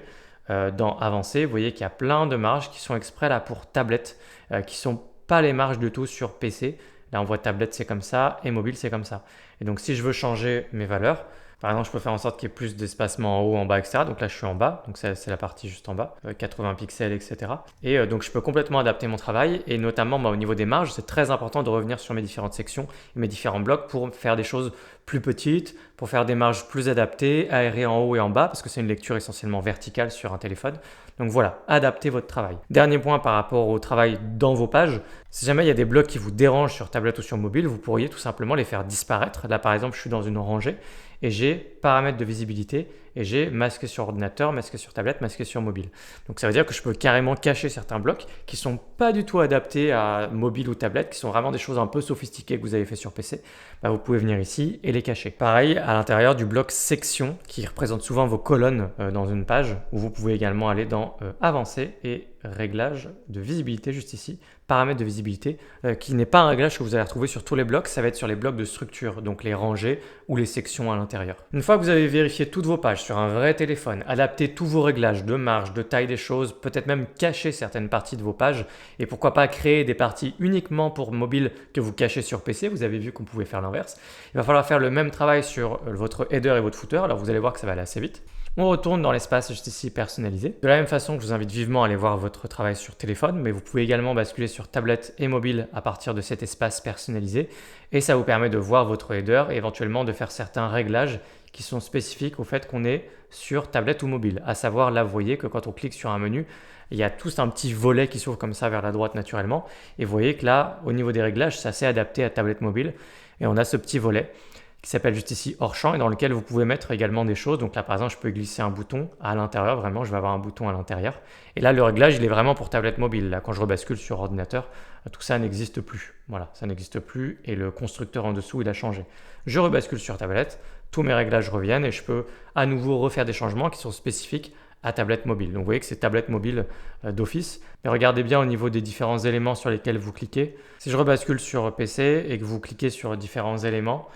[SPEAKER 1] dans Avancer, vous voyez qu'il y a plein de marges qui sont exprès là pour tablette, qui ne sont pas les marges du tout sur PC. Là, on voit tablette, c'est comme ça, et mobile, c'est comme ça. Et donc, si je veux changer mes valeurs, par exemple, je peux faire en sorte qu'il y ait plus d'espacement en haut, en bas, etc. Donc là, je suis en bas, donc c'est la partie juste en bas, 80 pixels, etc. Et donc, je peux complètement adapter mon travail. Et notamment, au niveau des marges, c'est très important de revenir sur mes différentes sections et mes différents blocs pour faire des choses plus petites, pour faire des marges plus adaptées, aérées en haut et en bas, parce que c'est une lecture essentiellement verticale sur un téléphone. Donc voilà, adaptez votre travail. Dernier point par rapport au travail dans vos pages, si jamais il y a des blocs qui vous dérangent sur tablette ou sur mobile, vous pourriez tout simplement les faire disparaître. Là par exemple, je suis dans une rangée et j'ai paramètres de visibilité et j'ai masqué sur ordinateur, masqué sur tablette, masqué sur mobile. Donc ça veut dire que je peux carrément cacher certains blocs qui ne sont pas du tout adaptés à mobile ou tablette, qui sont vraiment des choses un peu sophistiquées que vous avez fait sur PC. Vous pouvez venir ici et les cacher. Pareil, à l'intérieur du bloc section qui représente souvent vos colonnes dans une page, où vous pouvez également aller dans Avancer et Réglages de visibilité juste ici, paramètres de visibilité, qui n'est pas un réglage que vous allez retrouver sur tous les blocs, ça va être sur les blocs de structure, donc les rangées ou les sections à l'intérieur. Une fois que vous avez vérifié toutes vos pages sur un vrai téléphone, adapté tous vos réglages de marge, de taille des choses, peut-être même cacher certaines parties de vos pages, et pourquoi pas créer des parties uniquement pour mobile que vous cachez sur PC, vous avez vu qu'on pouvait faire l'inverse. Il va falloir faire le même travail sur votre header et votre footer, alors vous allez voir que ça va aller assez vite. On retourne dans l'espace juste ici personnalisé. De la même façon, je vous invite vivement à aller voir votre travail sur téléphone, mais vous pouvez également basculer sur tablette et mobile à partir de cet espace personnalisé et ça vous permet de voir votre header et éventuellement de faire certains réglages qui sont spécifiques au fait qu'on est sur tablette ou mobile. À savoir, là, vous voyez que quand on clique sur un menu, il y a tout un petit volet qui s'ouvre comme ça vers la droite naturellement et vous voyez que là, au niveau des réglages, c'est assez adapté à tablette mobile et on a ce petit volet qui s'appelle juste ici hors champ et dans lequel vous pouvez mettre également des choses. Donc là, par exemple, je peux glisser un bouton à l'intérieur. Vraiment, je vais avoir un bouton à l'intérieur. Et là, le réglage, il est vraiment pour tablette mobile. Là, quand je rebascule sur ordinateur, tout ça n'existe plus. Voilà, ça n'existe plus et le constructeur en dessous, il a changé. Je rebascule sur tablette, tous mes réglages reviennent et je peux à nouveau refaire des changements qui sont spécifiques à tablette mobile. Donc vous voyez que c'est tablette mobile d'office. Mais regardez bien au niveau des différents éléments sur lesquels vous cliquez. Si je rebascule sur PC et que vous cliquez sur différents éléments,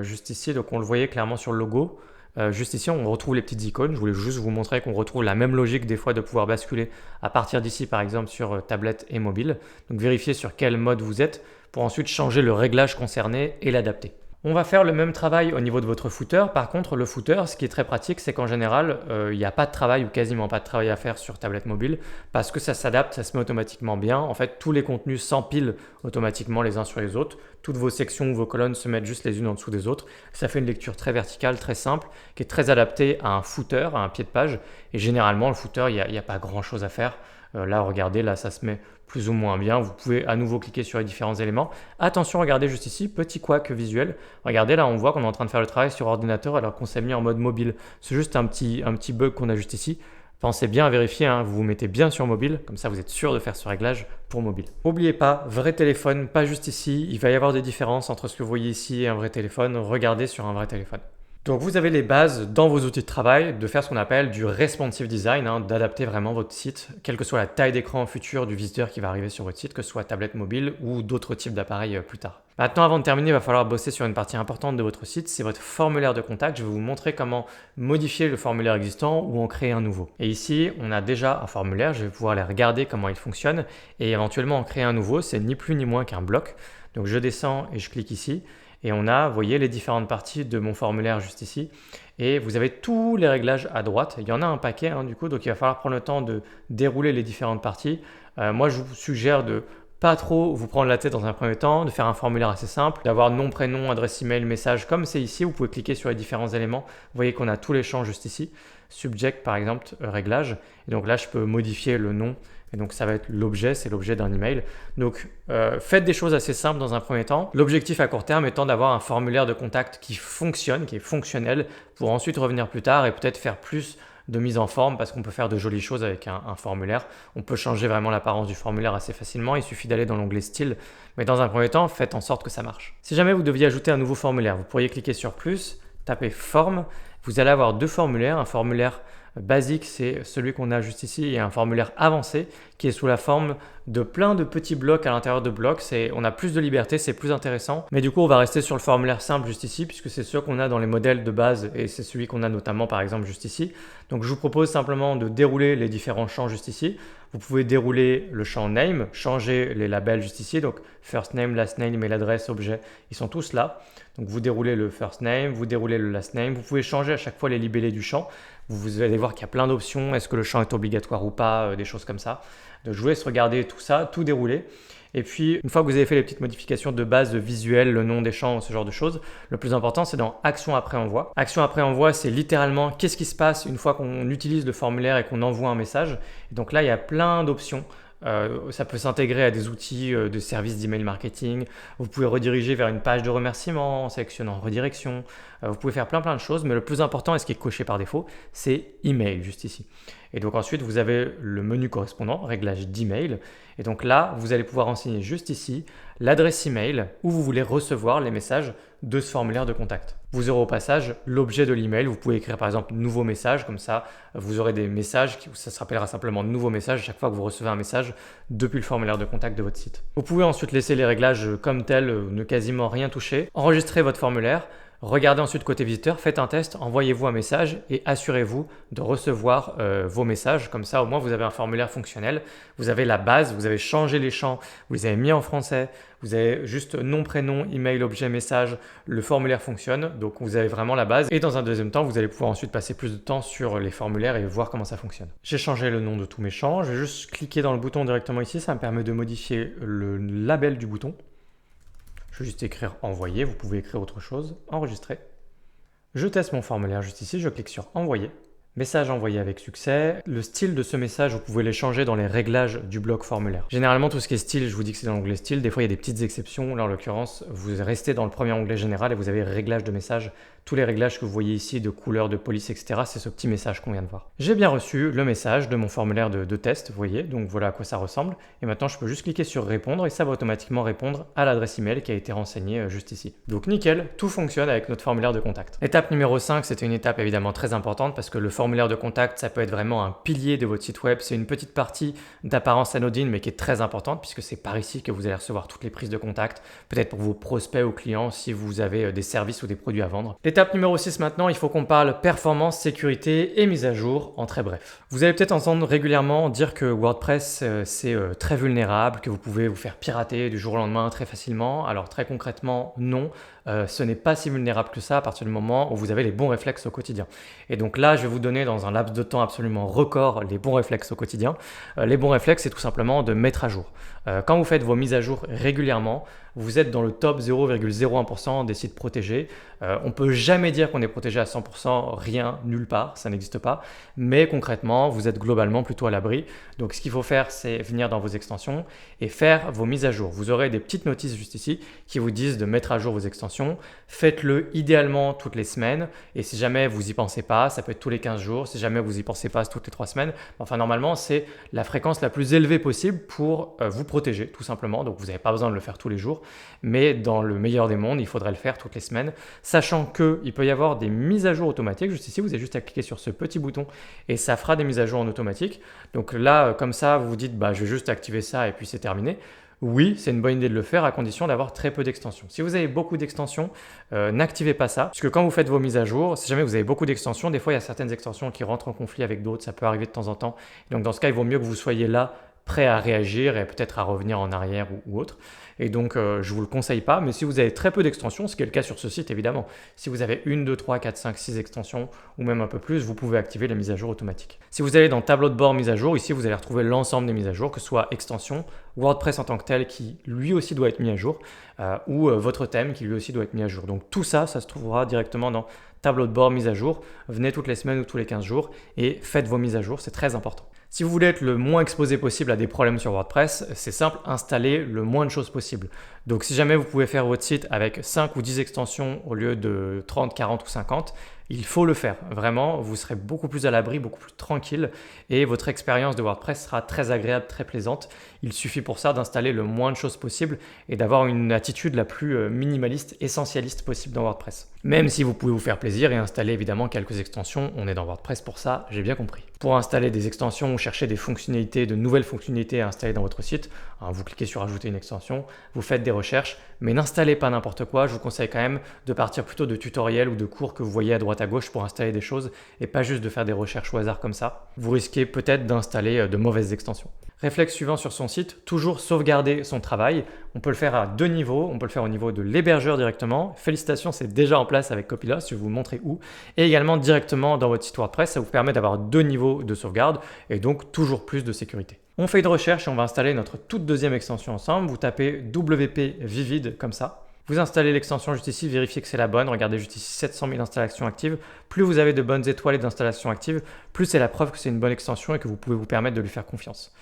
[SPEAKER 1] juste ici, donc on le voyait clairement sur le logo. Juste ici, on retrouve les petites icônes. Je voulais juste vous montrer qu'on retrouve la même logique des fois de pouvoir basculer à partir d'ici, par exemple, sur tablette et mobile. Donc vérifiez sur quel mode vous êtes pour ensuite changer le réglage concerné et l'adapter. On va faire le même travail au niveau de votre footer. Par contre, le footer, ce qui est très pratique, c'est qu'en général, il n'y a pas de travail ou quasiment pas de travail à faire sur tablette mobile parce que ça s'adapte, ça se met automatiquement bien. En fait, tous les contenus s'empilent automatiquement les uns sur les autres. Toutes vos sections ou vos colonnes se mettent juste les unes en dessous des autres. Ça fait une lecture très verticale, très simple, qui est très adaptée à un footer, à un pied de page. Et généralement, le footer, il n'y a pas grand-chose à faire. Là, regardez, là, ça se met plus ou moins bien. Vous pouvez à nouveau cliquer sur les différents éléments. Attention, regardez juste ici, petit couac visuel. Regardez, là, on voit qu'on est en train de faire le travail sur ordinateur alors qu'on s'est mis en mode mobile. C'est juste un petit bug qu'on a juste ici. Pensez bien à vérifier, hein, vous vous mettez bien sur mobile, comme ça vous êtes sûr de faire ce réglage pour mobile. N'oubliez pas, vrai téléphone, pas juste ici. Il va y avoir des différences entre ce que vous voyez ici et un vrai téléphone. Regardez sur un vrai téléphone. Donc vous avez les bases dans vos outils de travail de faire ce qu'on appelle du responsive design, hein, d'adapter vraiment votre site, quelle que soit la taille d'écran futur du visiteur qui va arriver sur votre site, que ce soit tablette mobile ou d'autres types d'appareils plus tard. Maintenant, avant de terminer, il va falloir bosser sur une partie importante de votre site, c'est votre formulaire de contact. Je vais vous montrer comment modifier le formulaire existant ou en créer un nouveau. Et ici, on a déjà un formulaire, je vais pouvoir aller regarder comment il fonctionne et éventuellement en créer un nouveau, c'est ni plus ni moins qu'un bloc. Donc je descends et je clique ici. Et on a, vous voyez, les différentes parties de mon formulaire juste ici. Et vous avez tous les réglages à droite. Il y en a un paquet, hein, du coup, donc il va falloir prendre le temps de dérouler les différentes parties. Moi, je vous suggère de pas trop vous prendre la tête dans un premier temps, de faire un formulaire assez simple, d'avoir nom, prénom, adresse email, message, comme c'est ici. Vous pouvez cliquer sur les différents éléments. Vous voyez qu'on a tous les champs juste ici. Subject, par exemple, réglage. Et donc là, je peux modifier le nom. Et donc ça va être l'objet, c'est l'objet d'un email. Donc faites des choses assez simples dans un premier temps. L'objectif à court terme étant d'avoir un formulaire de contact qui fonctionne, qui est fonctionnel, pour ensuite revenir plus tard et peut-être faire plus de mise en forme parce qu'on peut faire de jolies choses avec un formulaire. On peut changer vraiment l'apparence du formulaire assez facilement. Il suffit d'aller dans l'onglet style. Mais dans un premier temps, faites en sorte que ça marche. Si jamais vous deviez ajouter un nouveau formulaire, vous pourriez cliquer sur plus, taper forme. Vous allez avoir deux formulaires. Un formulaire basique, c'est celui qu'on a juste ici, et un formulaire avancé qui est sous la forme de plein de petits blocs à l'intérieur de blocs. On a plus de liberté, c'est plus intéressant. Mais du coup, on va rester sur le formulaire simple juste ici puisque c'est ce qu'on a dans les modèles de base et c'est celui qu'on a notamment par exemple juste ici. Donc je vous propose simplement de dérouler les différents champs juste ici. Vous pouvez dérouler le champ name, changer les labels juste ici. Donc first name, last name, email adresse, objet, ils sont tous là. Donc vous déroulez le first name, vous déroulez le last name. Vous pouvez changer à chaque fois les libellés du champ. Vous allez voir qu'il y a plein d'options. Est-ce que le champ est obligatoire ou pas, des choses comme ça. Donc je vous laisse regarder tout ça, tout dérouler. Et puis, une fois que vous avez fait les petites modifications de base visuelle, le nom des champs, ce genre de choses, le plus important, c'est dans Action après envoi. Action après envoi, c'est littéralement qu'est-ce qui se passe une fois qu'on utilise le formulaire et qu'on envoie un message. Et donc là, il y a plein d'options Ça peut s'intégrer à des outils de services d'email marketing. Vous pouvez rediriger vers une page de remerciement en sélectionnant redirection. Vous pouvez faire plein de choses, mais le plus important et ce qui est coché par défaut, c'est email juste ici. Et donc ensuite, vous avez le menu correspondant, réglage d'email. Et donc là, vous allez pouvoir renseigner juste ici l'adresse email où vous voulez recevoir les messages de ce formulaire de contact. Vous aurez au passage l'objet de l'email. Vous pouvez écrire par exemple nouveau message, comme ça vous aurez des messages, ça se rappellera simplement nouveau message chaque fois que vous recevez un message depuis le formulaire de contact de votre site. Vous pouvez ensuite laisser les réglages comme tels, ne quasiment rien toucher, enregistrer votre formulaire. Regardez ensuite côté visiteur, faites un test, envoyez-vous un message et assurez-vous de recevoir vos messages. Comme ça, au moins, vous avez un formulaire fonctionnel. Vous avez la base, vous avez changé les champs, vous les avez mis en français. Vous avez juste nom, prénom, email, objet, message. Le formulaire fonctionne, donc vous avez vraiment la base. Et dans un deuxième temps, vous allez pouvoir ensuite passer plus de temps sur les formulaires et voir comment ça fonctionne. J'ai changé le nom de tous mes champs. Je vais juste cliquer dans le bouton directement ici. Ça me permet de modifier le label du bouton. Je vais juste écrire envoyer, vous pouvez écrire autre chose, enregistrer. Je teste mon formulaire juste ici, je clique sur envoyer. Message envoyé avec succès. Le style de ce message, vous pouvez les changer dans les réglages du bloc formulaire. Généralement, tout ce qui est style, je vous dis que c'est dans l'onglet style. Des fois, il y a des petites exceptions. Là, en l'occurrence, vous restez dans le premier onglet général et vous avez réglage de message. Tous les réglages que vous voyez ici de couleur, de police, etc., c'est ce petit message qu'on vient de voir. J'ai bien reçu le message de mon formulaire de test, vous voyez, donc voilà à quoi ça ressemble. Et maintenant, je peux juste cliquer sur répondre et ça va automatiquement répondre à l'adresse email qui a été renseignée juste ici. Donc nickel, tout fonctionne avec notre formulaire de contact. Étape numéro 5, c'était une étape évidemment très importante parce que le formulaire de contact, ça peut être vraiment un pilier de votre site web. C'est une petite partie d'apparence anodine, mais qui est très importante puisque c'est par ici que vous allez recevoir toutes les prises de contact, peut-être pour vos prospects ou clients si vous avez des services ou des produits à vendre. L'étape numéro 6 maintenant, il faut qu'on parle performance, sécurité et mise à jour en très bref. Vous allez peut-être entendre régulièrement dire que WordPress c'est très vulnérable, que vous pouvez vous faire pirater du jour au lendemain très facilement. Alors très concrètement, non. Ce n'est pas si vulnérable que ça à partir du moment où vous avez les bons réflexes au quotidien. Et donc là, je vais vous donner dans un laps de temps absolument record les bons réflexes au quotidien. Les bons réflexes, c'est tout simplement de mettre à jour. Quand vous faites vos mises à jour régulièrement, vous êtes dans le top 0,01% des sites protégés. On ne peut jamais dire qu'on est protégé à 100%, rien, nulle part, ça n'existe pas. Mais concrètement, vous êtes globalement plutôt à l'abri. Donc ce qu'il faut faire, c'est venir dans vos extensions et faire vos mises à jour. Vous aurez des petites notices juste ici qui vous disent de mettre à jour vos extensions. Faites-le idéalement toutes les semaines. Et si jamais vous n'y pensez pas, ça peut être tous les 15 jours. Si jamais vous n'y pensez pas, c'est toutes les 3 semaines. Enfin, normalement, c'est la fréquence la plus élevée possible pour vous protéger, tout simplement. Donc vous n'avez pas besoin de le faire tous les jours. Mais dans le meilleur des mondes, il faudrait le faire toutes les semaines, sachant qu'il peut y avoir des mises à jour automatiques. Juste ici, vous avez juste à cliquer sur ce petit bouton et ça fera des mises à jour en automatique. Donc là, comme ça, vous vous dites, je vais juste activer ça et puis c'est terminé. Oui, c'est une bonne idée de le faire à condition d'avoir très peu d'extensions. Si vous avez beaucoup d'extensions, n'activez pas ça. Puisque quand vous faites vos mises à jour, si jamais vous avez beaucoup d'extensions, des fois il y a certaines extensions qui rentrent en conflit avec d'autres, ça peut arriver de temps en temps. Donc dans ce cas, il vaut mieux que vous soyez là, prêt à réagir et peut-être à revenir en arrière ou autre. Et donc, je ne vous le conseille pas, mais si vous avez très peu d'extensions, ce qui est le cas sur ce site évidemment, si vous avez 1, 2, 3, 4, 5, 6 extensions ou même un peu plus, vous pouvez activer la mise à jour automatique. Si vous allez dans tableau de bord mise à jour, ici vous allez retrouver l'ensemble des mises à jour, que ce soit extension, WordPress en tant que tel qui lui aussi doit être mis à jour, ou votre thème qui lui aussi doit être mis à jour. Donc tout ça, ça se trouvera directement dans tableau de bord mise à jour. Venez toutes les semaines ou tous les 15 jours et faites vos mises à jour, c'est très important. Si vous voulez être le moins exposé possible à des problèmes sur WordPress, c'est simple, installez le moins de choses possible. Donc si jamais vous pouvez faire votre site avec 5 ou 10 extensions au lieu de 30, 40 ou 50, il faut le faire. Vraiment, vous serez beaucoup plus à l'abri, beaucoup plus tranquille et votre expérience de WordPress sera très agréable, très plaisante. Il suffit pour ça d'installer le moins de choses possible et d'avoir une attitude la plus minimaliste, essentialiste possible dans WordPress. Même si vous pouvez vous faire plaisir et installer évidemment quelques extensions, on est dans WordPress pour ça, j'ai bien compris. Pour installer des extensions ou chercher des fonctionnalités, de nouvelles fonctionnalités à installer dans votre site, vous cliquez sur ajouter une extension, vous faites des recherches, mais n'installez pas n'importe quoi. Je vous conseille quand même de partir plutôt de tutoriels ou de cours que vous voyez à droite à gauche pour installer des choses et pas juste de faire des recherches au hasard comme ça. Vous risquez peut-être d'installer de mauvaises extensions. Réflexe suivant sur son site, toujours sauvegarder son travail. On peut le faire à 2 niveaux. On peut le faire au niveau de l'hébergeur directement. Félicitations, c'est déjà en place avec Copilot, je vais vous montrer où. Et également directement dans votre site WordPress, ça vous permet d'avoir 2 niveaux de sauvegarde et donc toujours plus de sécurité. On fait une recherche et on va installer notre toute deuxième extension ensemble. Vous tapez WP Vivid comme ça. Vous installez l'extension juste ici, vérifiez que c'est la bonne. Regardez juste ici, 700 000 installations actives. Plus vous avez de bonnes étoiles et d'installations actives, plus c'est la preuve que c'est une bonne extension et que vous pouvez vous permettre de lui faire confiance.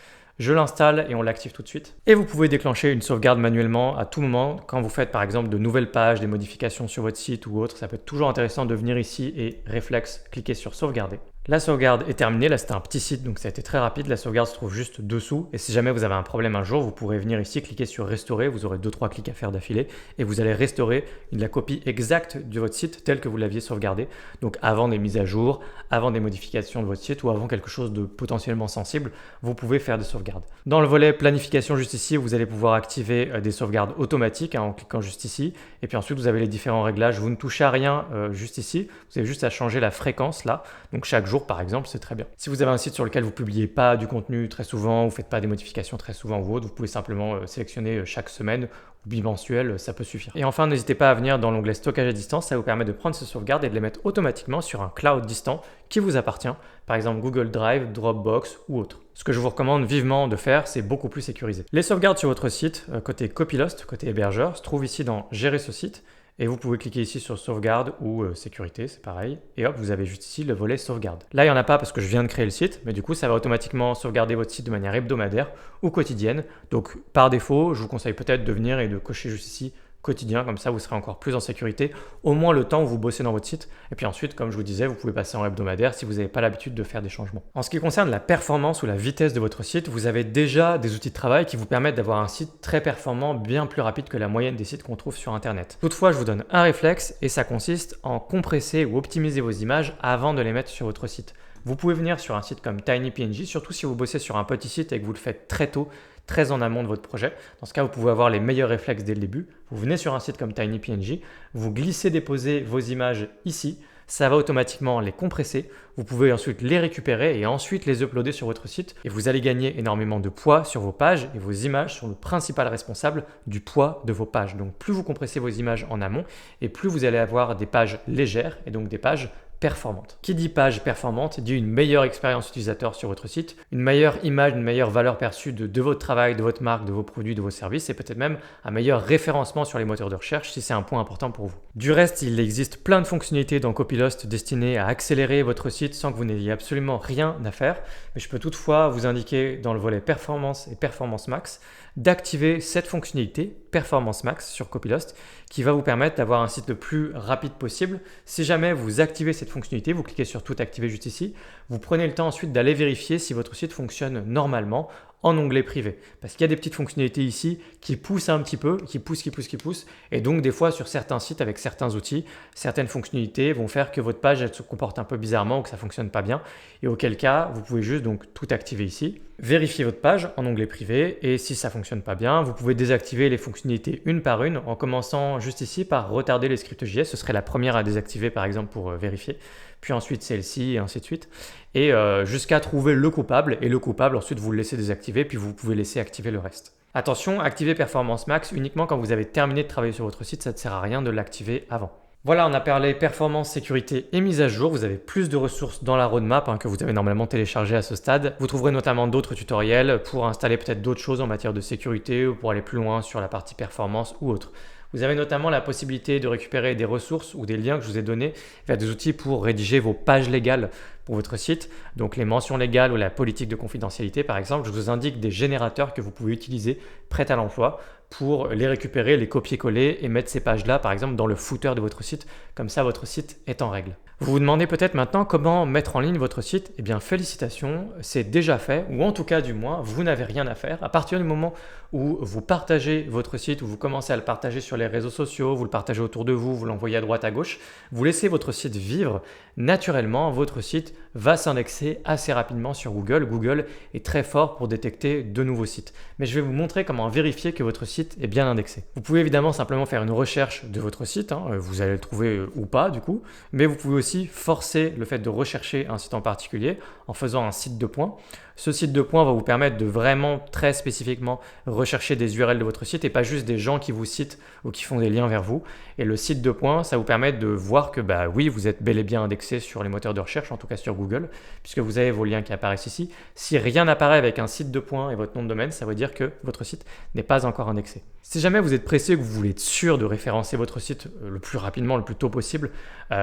[SPEAKER 1] je l'installe et on l'active tout de suite. Et vous pouvez déclencher une sauvegarde manuellement à tout moment quand vous faites par exemple de nouvelles pages, des modifications sur votre site ou autre. Ça peut être toujours intéressant de venir ici et réflexe, cliquer sur sauvegarder. La sauvegarde est terminée, là c'était un petit site donc ça a été très rapide, la sauvegarde se trouve juste dessous et si jamais vous avez un problème un jour, vous pourrez venir ici, cliquer sur restaurer, vous aurez 2-3 clics à faire d'affilée et vous allez restaurer la copie exacte de votre site tel que vous l'aviez sauvegardé, donc avant des mises à jour, avant des modifications de votre site ou avant quelque chose de potentiellement sensible, vous pouvez faire des sauvegardes. Dans le volet planification juste ici, vous allez pouvoir activer des sauvegardes automatiques en cliquant juste ici et puis ensuite vous avez les différents réglages, vous ne touchez à rien juste ici, vous avez juste à changer la fréquence là, donc chaque jour par exemple, c'est très bien. Si vous avez un site sur lequel vous ne publiez pas du contenu très souvent, vous ne faites pas des modifications très souvent ou autre, vous pouvez simplement sélectionner chaque semaine ou bimensuel, ça peut suffire. Et enfin, n'hésitez pas à venir dans l'onglet stockage à distance, ça vous permet de prendre ces sauvegardes et de les mettre automatiquement sur un cloud distant qui vous appartient, par exemple Google Drive, Dropbox ou autre. Ce que je vous recommande vivement de faire, c'est beaucoup plus sécurisé. Les sauvegardes sur votre site, côté Copylost, côté hébergeur, se trouvent ici dans Gérer ce site. Et vous pouvez cliquer ici sur sauvegarde ou sécurité, c'est pareil. Et hop, vous avez juste ici le volet sauvegarde. Là, il n'y en a pas parce que je viens de créer le site, mais du coup, ça va automatiquement sauvegarder votre site de manière hebdomadaire ou quotidienne. Donc, par défaut, je vous conseille peut-être de venir et de cocher juste ici quotidien, comme ça vous serez encore plus en sécurité, au moins le temps où vous bossez dans votre site. Et puis ensuite, comme je vous disais, vous pouvez passer en hebdomadaire si vous n'avez pas l'habitude de faire des changements. En ce qui concerne la performance ou la vitesse de votre site, vous avez déjà des outils de travail qui vous permettent d'avoir un site très performant, bien plus rapide que la moyenne des sites qu'on trouve sur Internet. Toutefois, je vous donne un réflexe et ça consiste en compresser ou optimiser vos images avant de les mettre sur votre site. Vous pouvez venir sur un site comme TinyPNG, surtout si vous bossez sur un petit site et que vous le faites très tôt, très en amont de votre projet. Dans ce cas, vous pouvez avoir les meilleurs réflexes dès le début. Vous venez sur un site comme TinyPNG, vous glissez, déposez vos images ici, ça va automatiquement les compresser. Vous pouvez ensuite les récupérer et ensuite les uploader sur votre site et vous allez gagner énormément de poids sur vos pages et vos images sont le principal responsable du poids de vos pages. Donc plus vous compressez vos images en amont et plus vous allez avoir des pages légères et donc des pages performante. Qui dit page performante dit une meilleure expérience utilisateur sur votre site, une meilleure image, une meilleure valeur perçue de votre travail, de votre marque, de vos produits, de vos services et peut-être même un meilleur référencement sur les moteurs de recherche si c'est un point important pour vous. Du reste, il existe plein de fonctionnalités dans Copylost destinées à accélérer votre site sans que vous n'ayez absolument rien à faire. Mais je peux toutefois vous indiquer dans le volet Performance et Performance Max d'activer cette fonctionnalité Performance Max sur Copylost qui va vous permettre d'avoir un site le plus rapide possible. Si jamais vous activez cette fonctionnalité, vous cliquez sur tout activer juste ici, vous prenez le temps ensuite d'aller vérifier si votre site fonctionne normalement en onglet privé. Parce qu'il y a des petites fonctionnalités ici qui poussent un petit peu, qui poussent. Et donc des fois sur certains sites avec certains outils, certaines fonctionnalités vont faire que votre page elle se comporte un peu bizarrement ou que ça ne fonctionne pas bien. Et auquel cas, vous pouvez juste donc tout activer ici, vérifier votre page en onglet privé et si ça ne fonctionne pas bien, vous pouvez désactiver les fonctionnalités une par une en commençant juste ici par retarder les scripts JS. Ce serait la première à désactiver par exemple pour vérifier. Puis ensuite celle-ci et ainsi de suite. Et jusqu'à trouver le coupable. Et le coupable, ensuite, vous le laissez désactiver, puis vous pouvez laisser activer le reste. Attention, activez Performance Max uniquement quand vous avez terminé de travailler sur votre site. Ça ne sert à rien de l'activer avant. Voilà, on a parlé performance, sécurité et mise à jour. Vous avez plus de ressources dans la roadmap que vous avez normalement téléchargé à ce stade. Vous trouverez notamment d'autres tutoriels pour installer peut-être d'autres choses en matière de sécurité ou pour aller plus loin sur la partie performance ou autre. Vous avez notamment la possibilité de récupérer des ressources ou des liens que je vous ai donnés vers des outils pour rédiger vos pages légales pour votre site. Donc les mentions légales ou la politique de confidentialité par exemple, je vous indique des générateurs que vous pouvez utiliser prêts à l'emploi pour les récupérer, les copier-coller et mettre ces pages-là par exemple dans le footer de votre site. Comme ça, votre site est en règle. Vous vous demandez peut-être maintenant comment mettre en ligne votre site. Eh bien, félicitations, c'est déjà fait, ou en tout cas du moins, vous n'avez rien à faire. À partir du moment où vous partagez votre site, où vous commencez à le partager sur les réseaux sociaux, vous le partagez autour de vous, vous l'envoyez à droite, à gauche, vous laissez votre site vivre, naturellement, votre site va s'indexer assez rapidement sur Google. Google est très fort pour détecter de nouveaux sites. Mais je vais vous montrer comment vérifier que votre site est bien indexé. Vous pouvez évidemment simplement faire une recherche de votre site, vous allez le trouver ou pas du coup, mais vous pouvez aussi forcer le fait de rechercher un site en particulier en faisant un site de points. Ce site de points va vous permettre de vraiment très spécifiquement rechercher des URL de votre site et pas juste des gens qui vous citent ou qui font des liens vers vous. Et le site de points, ça vous permet de voir que oui, vous êtes bel et bien indexé sur les moteurs de recherche, en tout cas sur Google, puisque vous avez vos liens qui apparaissent ici. Si rien n'apparaît avec un site de points et votre nom de domaine, ça veut dire que votre site n'est pas encore indexé. Si jamais vous êtes pressé, que vous voulez être sûr de référencer votre site le plus rapidement, le plus tôt possible,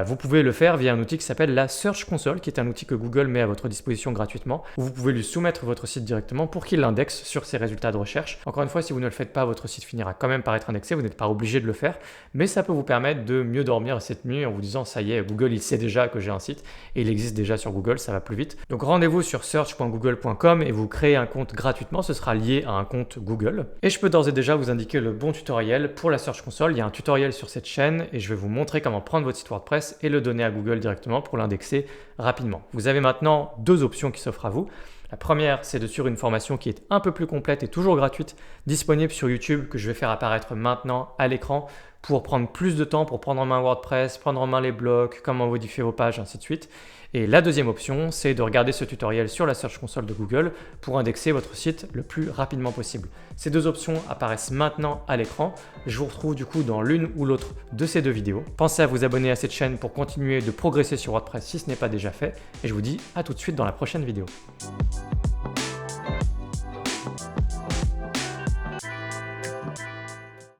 [SPEAKER 1] vous pouvez le faire via un outil qui s'appelle la Search Console, qui est un outil que Google met à votre disposition gratuitement, où vous pouvez lui soumettre votre site directement pour qu'il l'indexe sur ses résultats de recherche. Encore une fois, si vous ne le faites pas, votre site finira quand même par être indexé, vous n'êtes pas obligé de le faire, mais ça peut vous permettre de mieux dormir cette nuit en vous disant ça y est, Google il sait déjà que j'ai un site et il existe déjà sur Google, ça va plus vite. Donc rendez-vous sur search.google.com et vous créez un compte gratuitement, ce sera lié à un compte Google. Et je peux d'ores et déjà vous indiquer le bon tutoriel pour la Search Console. Il y a un tutoriel sur cette chaîne et je vais vous montrer comment prendre votre site WordPress et le donner à Google directement pour l'indexer rapidement. Vous avez maintenant deux options qui s'offrent à vous. La première, c'est de suivre une formation qui est un peu plus complète et toujours gratuite, disponible sur YouTube, que je vais faire apparaître maintenant à l'écran pour prendre plus de temps, pour prendre en main WordPress, prendre en main les blocs, comment modifier vos pages, ainsi de suite. Et la deuxième option, c'est de regarder ce tutoriel sur la Search Console de Google pour indexer votre site le plus rapidement possible. Ces deux options apparaissent maintenant à l'écran. Je vous retrouve du coup dans l'une ou l'autre de ces deux vidéos. Pensez à vous abonner à cette chaîne pour continuer de progresser sur WordPress si ce n'est pas déjà fait. Et je vous dis à tout de suite dans la prochaine vidéo.